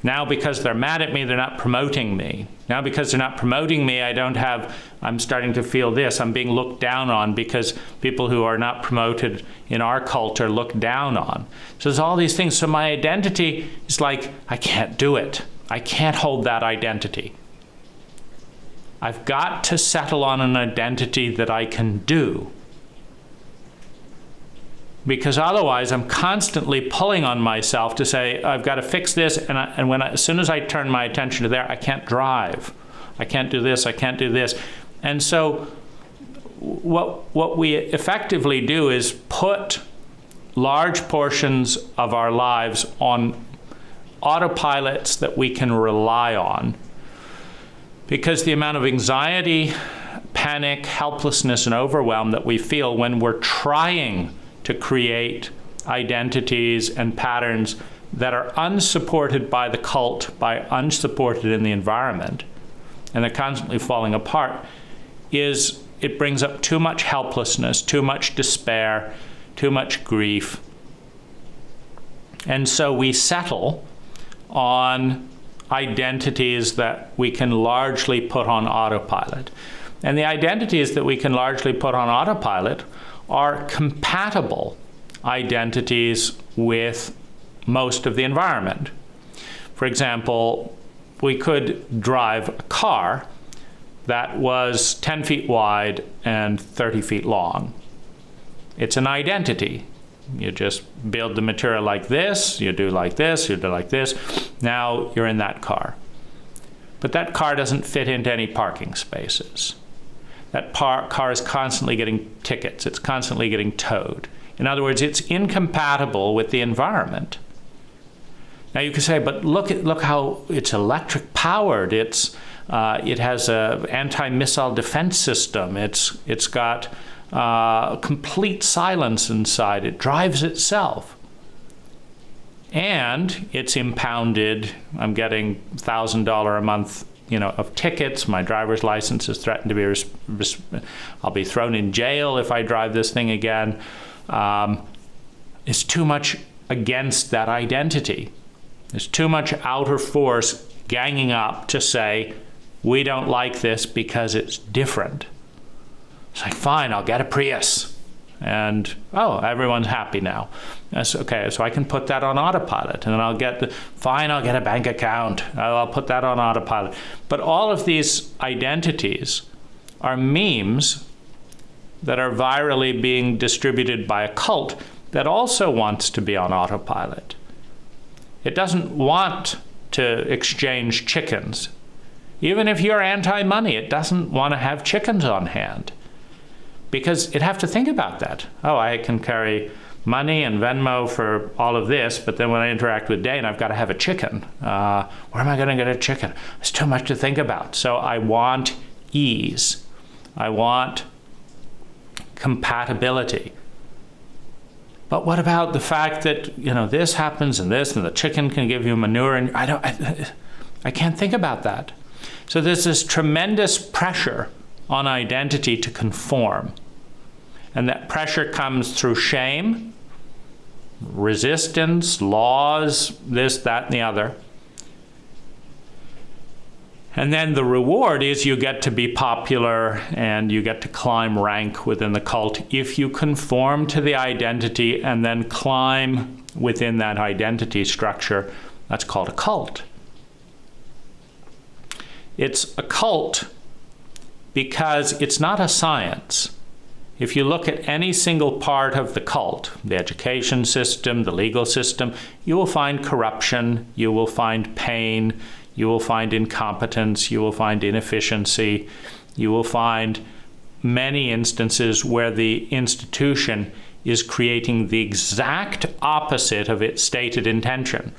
Now because they're mad at me, they're not promoting me. Now because they're not promoting me, I'm starting to feel this. I'm being looked down on because people who are not promoted in our culture look down on. So there's all these things. So my identity is like, I can't do it. I can't hold that identity. I've got to settle on an identity that I can do. Because otherwise I'm constantly pulling on myself to say, I've got to fix this, as soon as I turn my attention to there, I can't drive. I can't do this, I can't do this. And so what we effectively do is put large portions of our lives on autopilots that we can rely on. Because the amount of anxiety, panic, helplessness, and overwhelm that we feel when we're trying to create identities and patterns that are unsupported by the cult, unsupported in the environment, and they're constantly falling apart, it brings up too much helplessness, too much despair, too much grief. And so we settle on identities that we can largely put on autopilot. And the identities that we can largely put on autopilot are compatible identities with most of the environment. For example, we could drive a car that was 10 feet wide and 30 feet long. It's an identity. You just build the material like this, you do like this, you do like this. Now you're in that car. But that car doesn't fit into any parking spaces. That car is constantly getting tickets. It's constantly getting towed. In other words, it's incompatible with the environment. Now you can say, but look how it's electric powered. It has an anti-missile defense system. It's got complete silence inside. It drives itself. And it's impounded. I'm getting $1,000 a month, of tickets. My driver's license is threatened to be, I'll be thrown in jail if I drive this thing again. It's too much against that identity. There's too much outer force ganging up to say, we don't like this because it's different. It's like, fine, I'll get a Prius. And, everyone's happy now. That's okay, so I can put that on autopilot. And then I'll get a bank account. I'll put that on autopilot. But all of these identities are memes that are virally being distributed by a cult that also wants to be on autopilot. It doesn't want to exchange chickens. Even if you're anti-money, it doesn't want to have chickens on hand. Because it'd have to think about that. I can carry money and Venmo for all of this, but then when I interact with Dane, I've got to have a chicken. Where am I going to get a chicken? It's too much to think about. So I want ease. I want compatibility. But what about the fact that, this happens and this, and the chicken can give you manure, and I can't think about that. So there's this tremendous pressure on identity to conform. And that pressure comes through shame, resistance, laws, this, that, and the other. And then the reward is you get to be popular and you get to climb rank within the cult if you conform to the identity and then climb within that identity structure. That's called a cult. It's a cult because it's not a science. If you look at any single part of the cult, the education system, the legal system, you will find corruption, you will find pain, you will find incompetence, you will find inefficiency, you will find many instances where the institution is creating the exact opposite of its stated intention.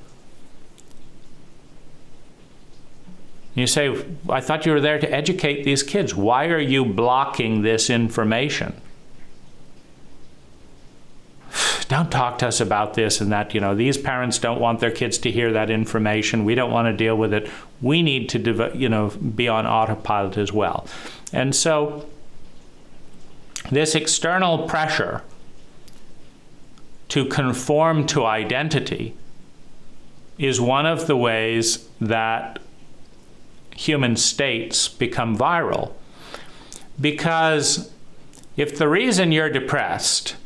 You say, I thought you were there to educate these kids. Why are you blocking this information? Don't talk to us about this and that. These parents don't want their kids to hear that information. We don't want to deal with it. We need to, be on autopilot as well. And so this external pressure to conform to identity is one of the ways that human states become viral. Because if the reason you're depressed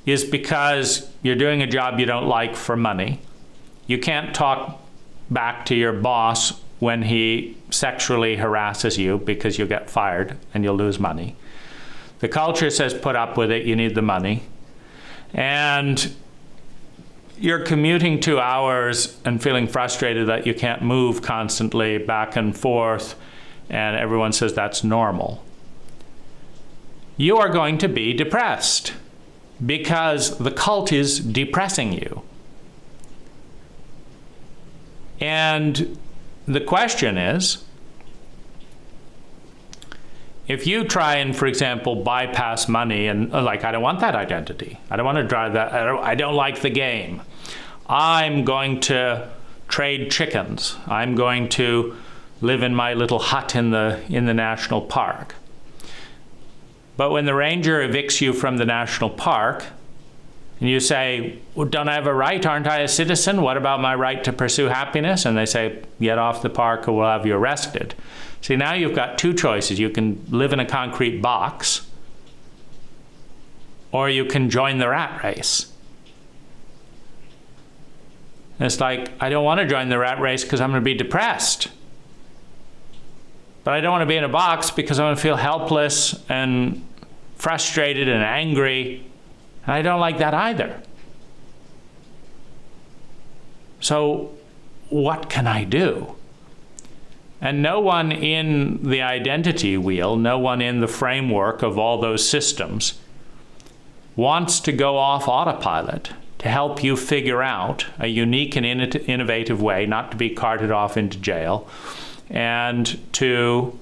is because you're doing a job you don't like for money, you can't talk back to your boss when he sexually harasses you because you'll get fired and you'll lose money. The culture says put up with it, you need the money. And you're commuting 2 hours and feeling frustrated that you can't move constantly back and forth, and everyone says that's normal. You are going to be depressed because the cult is depressing you. And the question is, if you try and, for example, bypass money and I don't want that identity. I don't want to drive that. I don't like the game. I'm going to trade chickens. I'm going to live in my little hut in the national park. But when the ranger evicts you from the national park, and you say, well, don't I have a right? Aren't I a citizen? What about my right to pursue happiness? And they say, get off the park or we'll have you arrested. See, now you've got two choices. You can live in a concrete box, or you can join the rat race. And it's like, I don't want to join the rat race because I'm going to be depressed. But I don't want to be in a box because I'm going to feel helpless and frustrated and angry. And I don't like that either. So what can I do? And no one in the identity wheel, no one in the framework of all those systems wants to go off autopilot to help you figure out a unique and innovative way not to be carted off into jail and to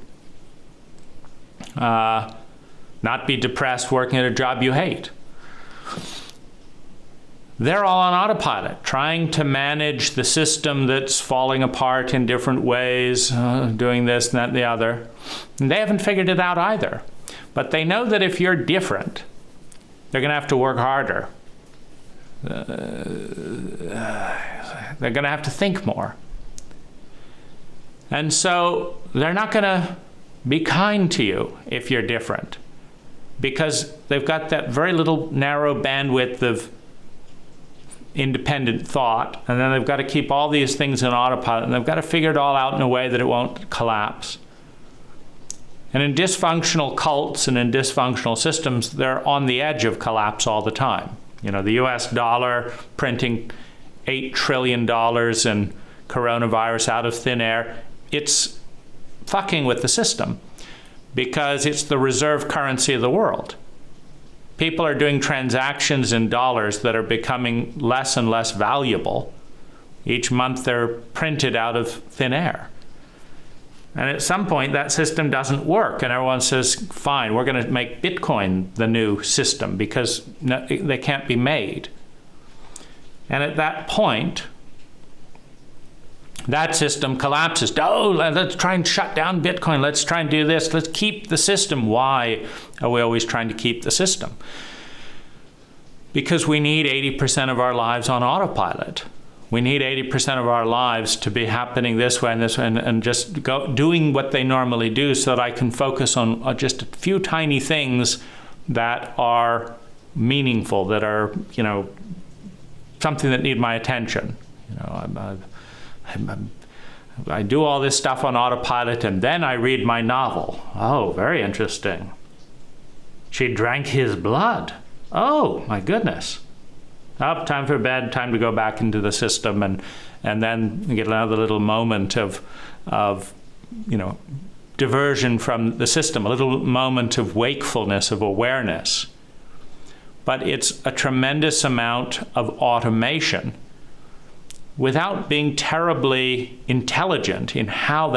not be depressed working at a job you hate. They're all on autopilot, trying to manage the system that's falling apart in different ways, doing this and that and the other. And they haven't figured it out either. But they know that if you're different, they're going to have to work harder. They're going to have to think more. And so they're not going to be kind to you if you're different, because they've got that very little narrow bandwidth of independent thought, and then they've got to keep all these things in autopilot, and they've got to figure it all out in a way that it won't collapse. And in dysfunctional cults and in dysfunctional systems, they're on the edge of collapse all the time. You know, the US dollar printing $8 trillion in coronavirus out of thin air, it's fucking with the system because it's the reserve currency of the world. People are doing transactions in dollars that are becoming less and less valuable. Each month they're printed out of thin air. And at some point that system doesn't work and everyone says, fine, we're going to make Bitcoin the new system because they can't be made. And at that point, that system collapses. Oh, let's try and shut down Bitcoin. Let's try and do this. Let's keep the system. Why are we always trying to keep the system? Because we need 80% of our lives on autopilot. We need 80% of our lives to be happening this way and just go doing what they normally do so that I can focus on just a few tiny things that are meaningful, that are, you know, something that need my attention. You know, I do all this stuff on autopilot and then I read my novel. Oh, very interesting. She drank his blood. Oh, my goodness. Oh, time for bed, time to go back into the system and then get another little moment of you know, diversion from the system, a little moment of wakefulness, of awareness. But it's a tremendous amount of automation without being terribly intelligent in how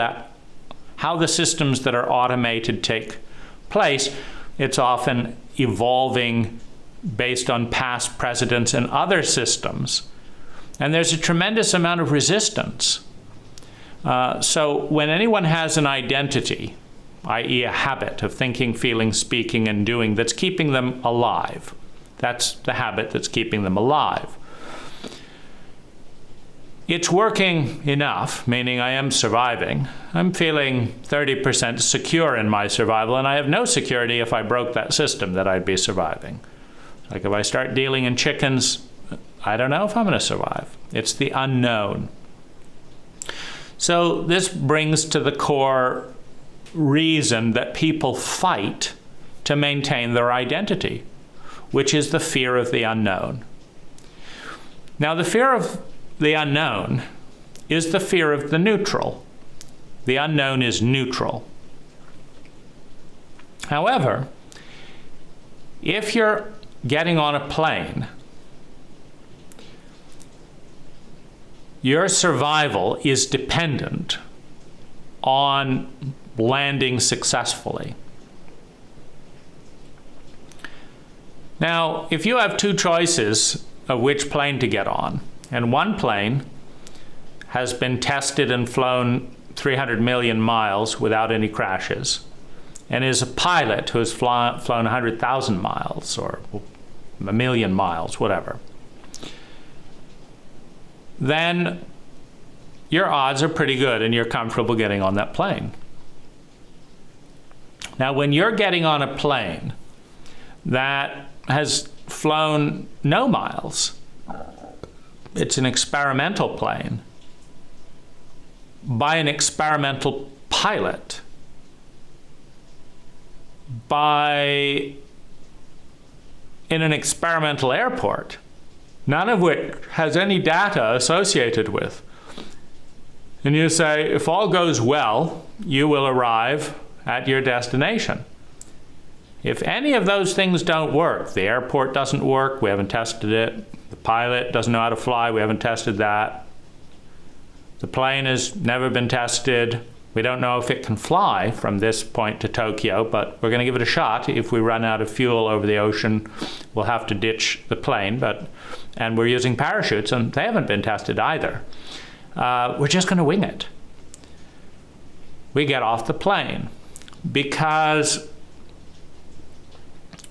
the systems that are automated take place. It's often evolving based on past precedents and other systems. And there's a tremendous amount of resistance. So when anyone has an identity, i.e. a habit of thinking, feeling, speaking, and doing that's keeping them alive, that's the habit that's keeping them alive. It's working enough, meaning I am surviving. I'm feeling 30% secure in my survival, and I have no security if I broke that system that I'd be surviving. Like if I start dealing in chickens, I don't know if I'm going to survive. It's the unknown. So this brings to the core reason that people fight to maintain their identity, which is the fear of the unknown. Now, the fear of the unknown is the fear of the neutral. The unknown is neutral. However, if you're getting on a plane, your survival is dependent on landing successfully. Now, if you have two choices of which plane to get on, and one plane has been tested and flown 300 million miles without any crashes, and is a pilot who has flown 100,000 miles or a million miles, whatever, then your odds are pretty good and you're comfortable getting on that plane. Now, when you're getting on a plane that has flown no miles, it's an experimental plane by an experimental pilot, in an experimental airport, none of which has any data associated with. And you say, if all goes well, you will arrive at your destination. If any of those things don't work, the airport doesn't work, we haven't tested it, the pilot doesn't know how to fly, we haven't tested that, the plane has never been tested, We don't know if it can fly from this point to Tokyo, but we're going to give it a shot. If we run out of fuel over the ocean, we'll have to ditch the plane. And we're using parachutes, and they haven't been tested either. We're just going to wing it. We get off the plane because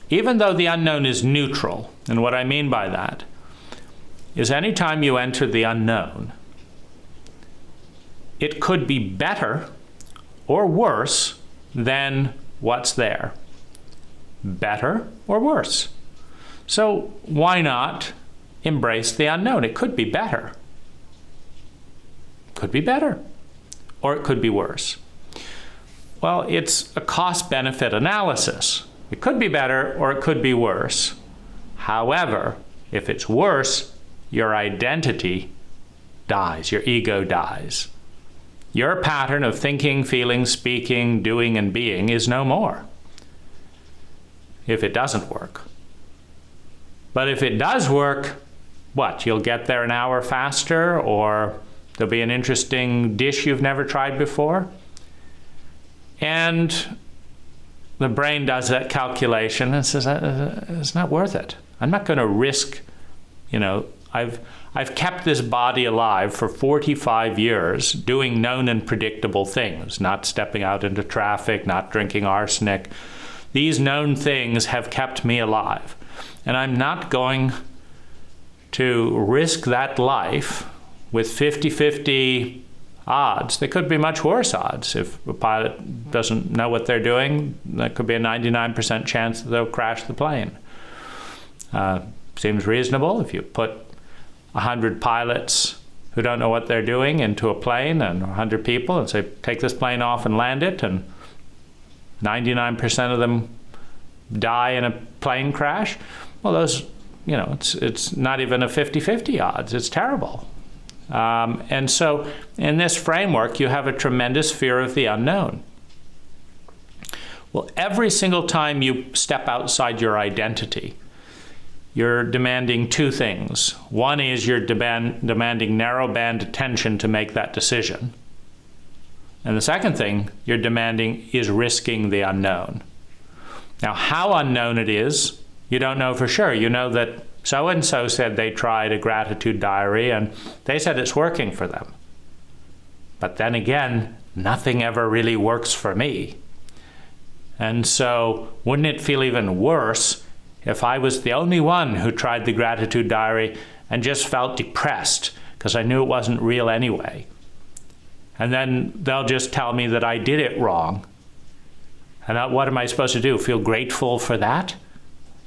even though the unknown is neutral, and what I mean by that is anytime you enter the unknown, it could be better or worse than what's there. Better or worse. So why not embrace the unknown? It could be better. Could be better. Or it could be worse. Well, it's a cost-benefit analysis. It could be better or it could be worse. However, if it's worse, your identity dies, your ego dies. Your pattern of thinking, feeling, speaking, doing, and being is no more if it doesn't work. But if it does work, what? You'll get there an hour faster, or there'll be an interesting dish you've never tried before. And the brain does that calculation and says, it's not worth it. I'm not going to risk, I've kept this body alive for 45 years doing known and predictable things, not stepping out into traffic, not drinking arsenic. These known things have kept me alive. And I'm not going to risk that life with 50-50 odds. They could be much worse odds. If a pilot doesn't know what they're doing, there could be a 99% chance that they'll crash the plane. Seems reasonable if you put 100 pilots who don't know what they're doing into a plane and 100 people and say, take this plane off and land it, and 99% of them die in a plane crash. Well, those, it's not even a 50-50 odds. It's terrible. And so in this framework, you have a tremendous fear of the unknown. Well, every single time you step outside your identity, you're demanding two things. One is you're demanding narrow band attention to make that decision. And the second thing you're demanding is risking the unknown. Now, how unknown it is, you don't know for sure. You know that so-and-so said they tried a gratitude diary and they said it's working for them. But then again, nothing ever really works for me. And so wouldn't it feel even worse if I was the only one who tried the gratitude diary and just felt depressed because I knew it wasn't real anyway? And then they'll just tell me that I did it wrong. And what am I supposed to do? Feel grateful for that?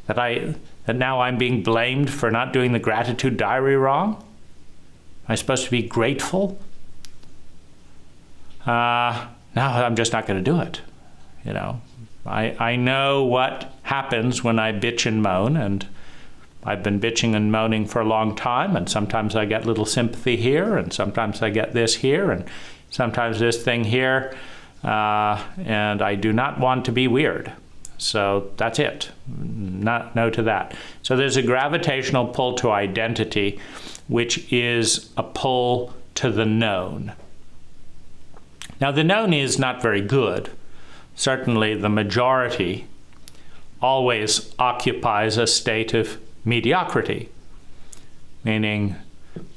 That now I'm being blamed for not doing the gratitude diary wrong? Am I supposed to be grateful? No, I'm just not going to do it. I know what happens when I bitch and moan, and I've been bitching and moaning for a long time, and sometimes I get little sympathy here, and sometimes I get this here, and sometimes this thing here, and I do not want to be weird. So that's it. No to that. So there's a gravitational pull to identity, which is a pull to the known. Now, the known is not very good. Certainly, the majority always occupies a state of mediocrity, meaning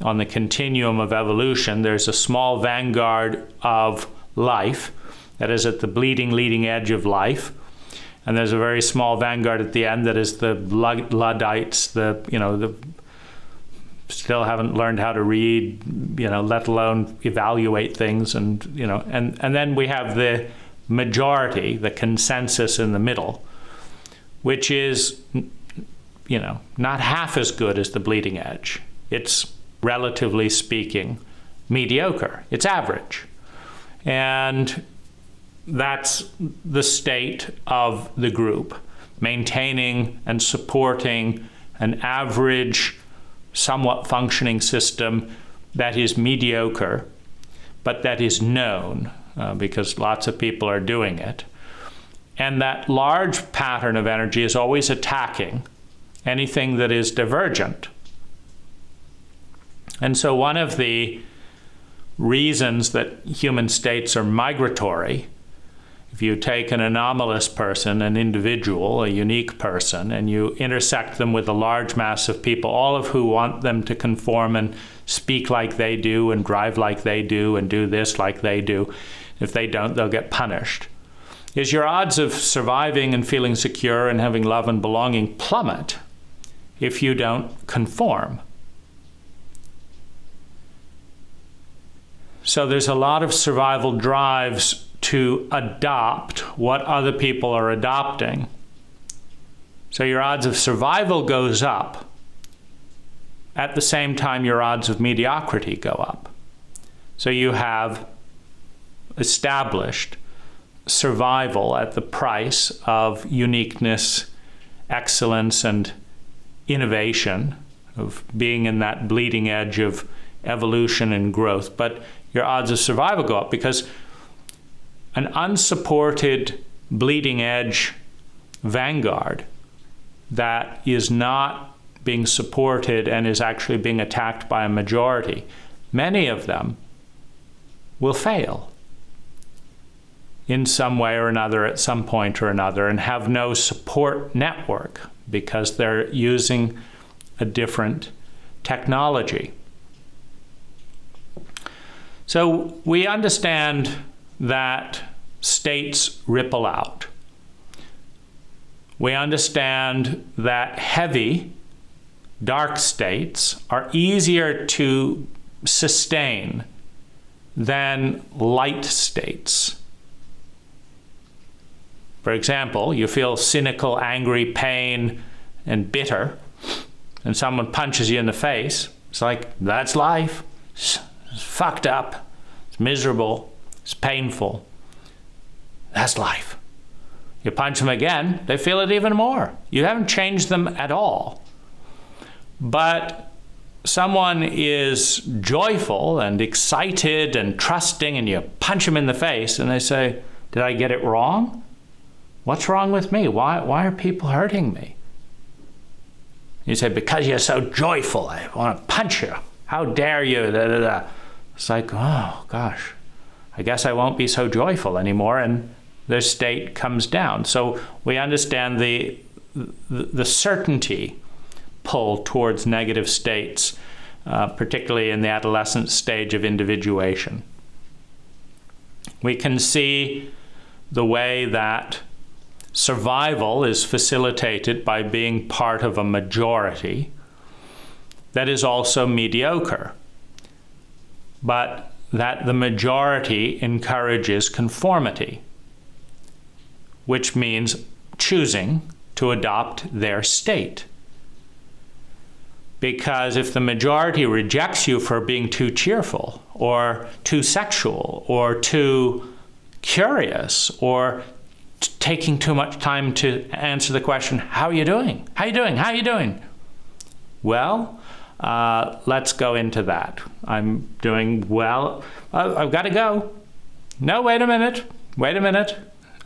on the continuum of evolution, there's a small vanguard of life that is at the bleeding leading edge of life. And there's a very small vanguard at the end that is the Luddites, the still haven't learned how to read, let alone evaluate things. And then we have the majority, the consensus in the middle, which is, not half as good as the bleeding edge. It's, relatively speaking, mediocre. It's average. And that's the state of the group, maintaining and supporting an average, somewhat functioning system that is mediocre, but that is known because lots of people are doing it. And that large pattern of energy is always attacking anything that is divergent. And so one of the reasons that human states are migratory. If you take an anomalous person, an individual, a unique person, and you intersect them with a large mass of people, all of who want them to conform and speak like they do and drive like they do and do this like they do, if they don't, they'll get punished, is your odds of surviving and feeling secure and having love and belonging plummet if you don't conform. So there's a lot of survival drives to adopt what other people are adopting. So your odds of survival goes up. At the same time, your odds of mediocrity go up. So you have established survival at the price of uniqueness, excellence, and innovation, of being in that bleeding edge of evolution and growth. But your odds of survival go up because an unsupported bleeding edge vanguard that is not being supported and is actually being attacked by a majority, many of them will fail in some way or another at some point or another and have no support network because they're using a different technology. So we understand that states ripple out. We understand that heavy, dark states are easier to sustain than light states. For example, you feel cynical, angry, pain, and bitter, and someone punches you in the face. It's like, that's life. It's fucked up. It's miserable. It's painful. That's life. You punch them again, they feel it even more. You haven't changed them at all. But someone is joyful and excited and trusting, and you punch them in the face, and they say, did I get it wrong? What's wrong with me? Why are people hurting me? You say, because you're so joyful, I want to punch you. How dare you? Da, da, da. It's like, oh, gosh, I guess I won't be so joyful anymore, and their state comes down. So we understand the certainty pull towards negative states, particularly in the adolescent stage of individuation. We can see the way that survival is facilitated by being part of a majority that is also mediocre, but that the majority encourages conformity, which means choosing to adopt their state. Because if the majority rejects you for being too cheerful, or too sexual, or too curious, or taking too much time to answer the question, how are you doing? How are you doing? How are you doing? Well, let's go into that. I'm doing well. I've got to go. No, wait a minute. Wait a minute.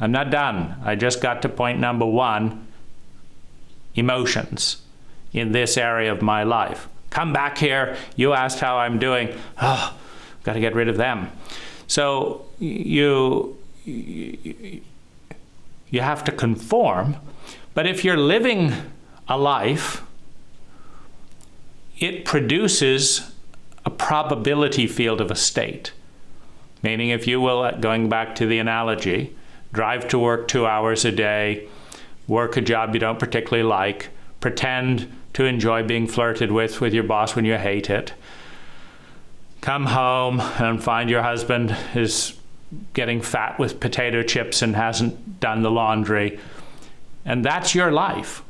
I'm not done. I just got to point number 1, emotions in this area of my life. Come back here. You asked how I'm doing. Oh, got to get rid of them. So you have to conform. But if you're living a life, it produces a probability field of a state. Meaning, if you will, going back to the analogy, drive to work 2 hours a day, work a job you don't particularly like, pretend to enjoy being flirted with your boss when you hate it, come home and find your husband is getting fat with potato chips and hasn't done the laundry, and that's your life.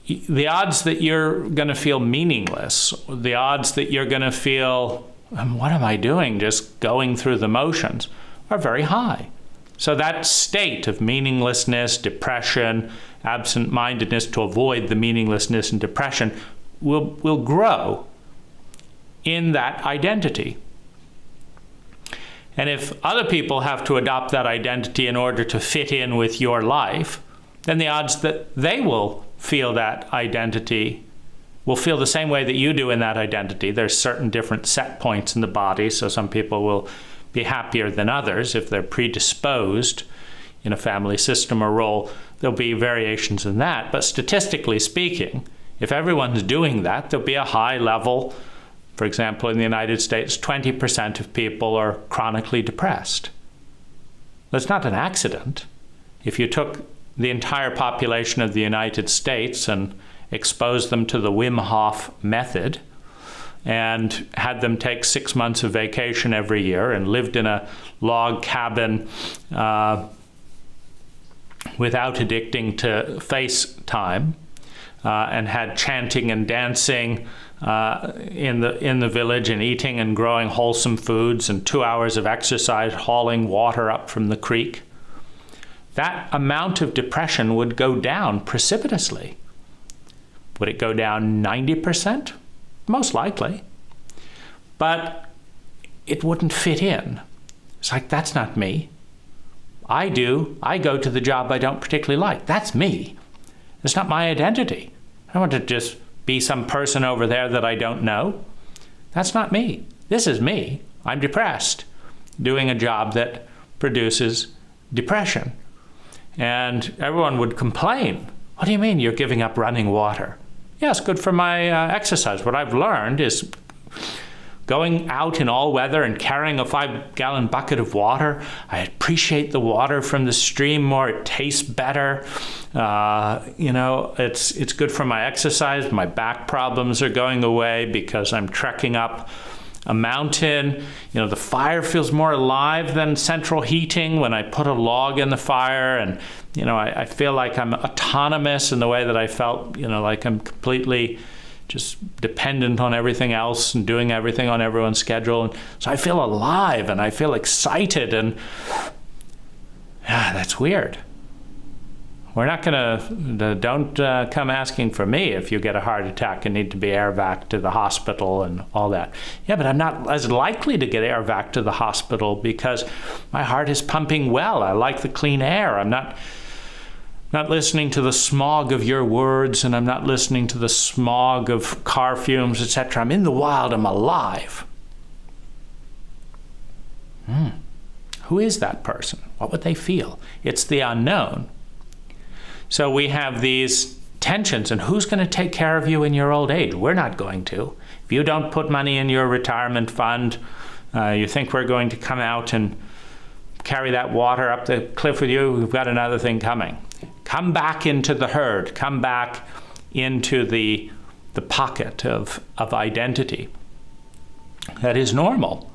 The odds that you're going to feel meaningless, the odds that you're going to feel, what am I doing, just going through the motions, are very high. So that state of meaninglessness, depression, absent-mindedness to avoid the meaninglessness and depression will grow in that identity. And if other people have to adopt that identity in order to fit in with your life, then the odds that they will feel that identity will feel the same way that you do in that identity. There's certain different set points in the body, so some people will be happier than others if they're predisposed in a family system or role. There'll be variations in that, but statistically speaking, if everyone's doing that, there'll be a high level. For example, in the United States, 20% of people are chronically depressed. That's not an accident. If you took the entire population of the United States and exposed them to the Wim Hof method and had them take 6 months of vacation every year and lived in a log cabin without addicting to FaceTime, and had chanting and dancing in the village and eating and growing wholesome foods and 2 hours of exercise hauling water up from the creek, that amount of depression would go down precipitously. Would it go down 90%? Most likely. But it wouldn't fit in. It's like, that's not me. I go to the job I don't particularly like. That's me. It's not my identity. I don't want to just be some person over there that I don't know. That's not me. This is me. I'm depressed, doing a job that produces depression. And everyone would complain. What do you mean you're giving up running water? Yeah, it's good for my exercise. What I've learned is going out in all weather and carrying a 5-gallon bucket of water. I appreciate the water from the stream more. It tastes better. It's good for my exercise. My back problems are going away because I'm trekking up a mountain. The fire feels more alive than central heating when I put a log in the fire, and I feel like I'm autonomous in the way that I felt, like I'm completely just dependent on everything else and doing everything on everyone's schedule. And so I feel alive and I feel excited, and that's weird. We're not don't come asking for me if you get a heart attack and need to be air vac to the hospital and all that. Yeah, but I'm not as likely to get air vac to the hospital because my heart is pumping well. I like the clean air. I'm not listening to the smog of your words, and I'm not listening to the smog of car fumes, etc. I'm in the wild. I'm alive. Who is that person? What would they feel? It's the unknown. So we have these tensions, and who's going to take care of you in your old age? We're not going to. If you don't put money in your retirement fund, you think we're going to come out and carry that water up the cliff with you? We've got another thing coming. Come back into the herd. Come back into the pocket of identity. That is normal.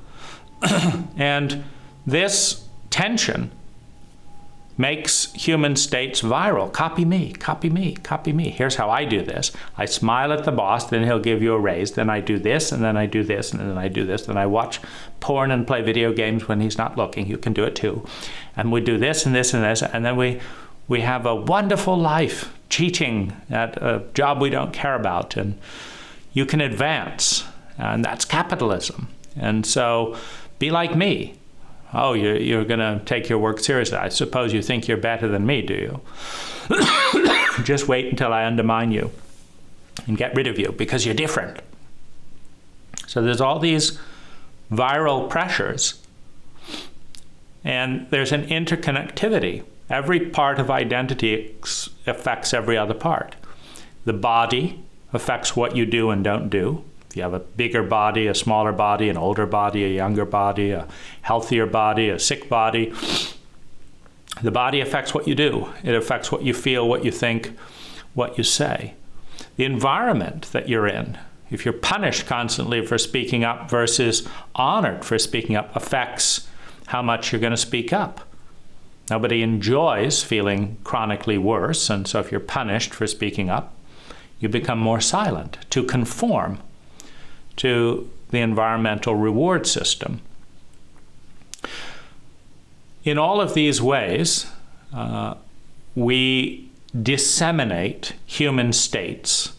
And this tension makes human states viral. Copy me, copy me, copy me. Here's how I do this. I smile at the boss, then he'll give you a raise. Then I do this, and then I do this, and then I do this. Then I watch porn and play video games when he's not looking. You can do it too. And we do this and this and this, and then we have a wonderful life cheating at a job we don't care about, and you can advance, and that's capitalism. And so be like me. Oh, you're going to take your work seriously. I suppose you think you're better than me, do you? Just wait until I undermine you and get rid of you because you're different. So there's all these viral pressures, and there's an interconnectivity. Every part of identity affects every other part. The body affects what you do and don't do. If you have a bigger body, a smaller body, an older body, a younger body, a healthier body, a sick body, the body affects what you do. It affects what you feel, what you think, what you say. The environment that you're in, if you're punished constantly for speaking up versus honored for speaking up, affects how much you're going to speak up. Nobody enjoys feeling chronically worse, and so if you're punished for speaking up, you become more silent to conform to the environmental reward system. In all of these ways, we disseminate human states.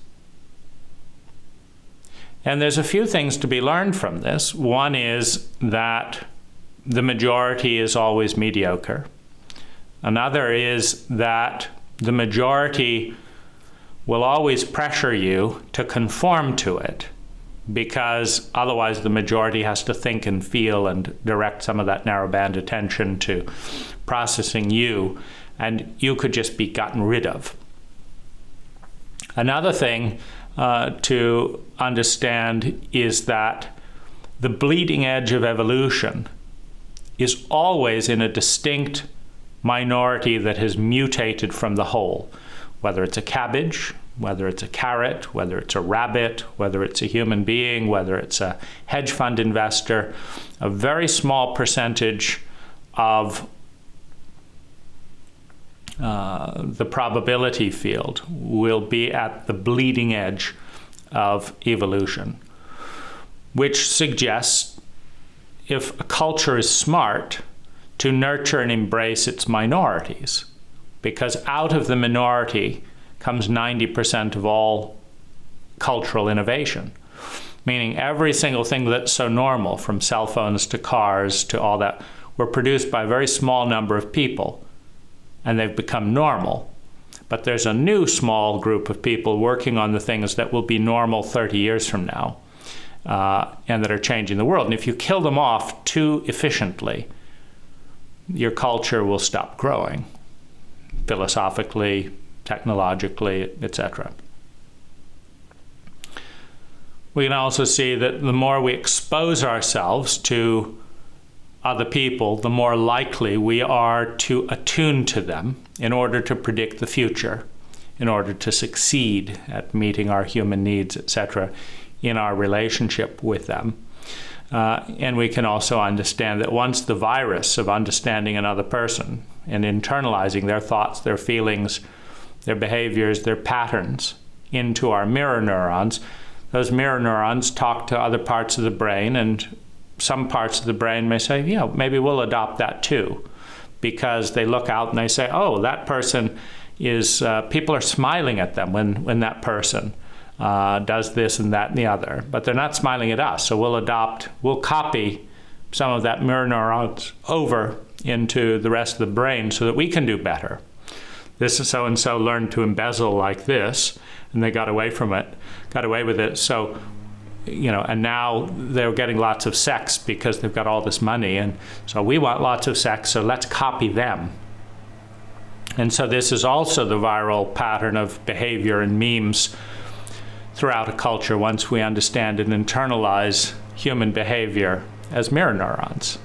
And there's a few things to be learned from this. One is that the majority is always mediocre. Another is that the majority will always pressure you to conform to it, because otherwise the majority has to think and feel and direct some of that narrowband attention to processing you, and you could just be gotten rid of. Another thing to understand is that the bleeding edge of evolution is always in a distinct minority that has mutated from the whole, whether it's a cabbage, whether it's a carrot, whether it's a rabbit, whether it's a human being, whether it's a hedge fund investor. A very small percentage of the probability field will be at the bleeding edge of evolution, which suggests if a culture is smart to nurture and embrace its minorities, because out of the minority comes 90% of all cultural innovation, meaning every single thing that's so normal, from cell phones to cars to all that, were produced by a very small number of people, and they've become normal. But there's a new small group of people working on the things that will be normal 30 years from now, and that are changing the world. And if you kill them off too efficiently, your culture will stop growing, philosophically, technologically, etc. We can also see that the more we expose ourselves to other people, the more likely we are to attune to them in order to predict the future, in order to succeed at meeting our human needs, etc., in our relationship with them. And we can also understand that once the virus of understanding another person and internalizing their thoughts, their feelings, their behaviors, their patterns into our mirror neurons, those mirror neurons talk to other parts of the brain, and some parts of the brain may say, yeah, maybe we'll adopt that too, because they look out and they say, oh, that person is, people are smiling at them when that person does this and that and the other, but they're not smiling at us, so we'll copy some of that mirror neurons over into the rest of the brain so that we can do better. This is so-and-so learned to embezzle like this, and they got away with it. So, and now they're getting lots of sex because they've got all this money, and so we want lots of sex, so let's copy them. And so this is also the viral pattern of behavior and memes throughout a culture once we understand and internalize human behavior as mirror neurons.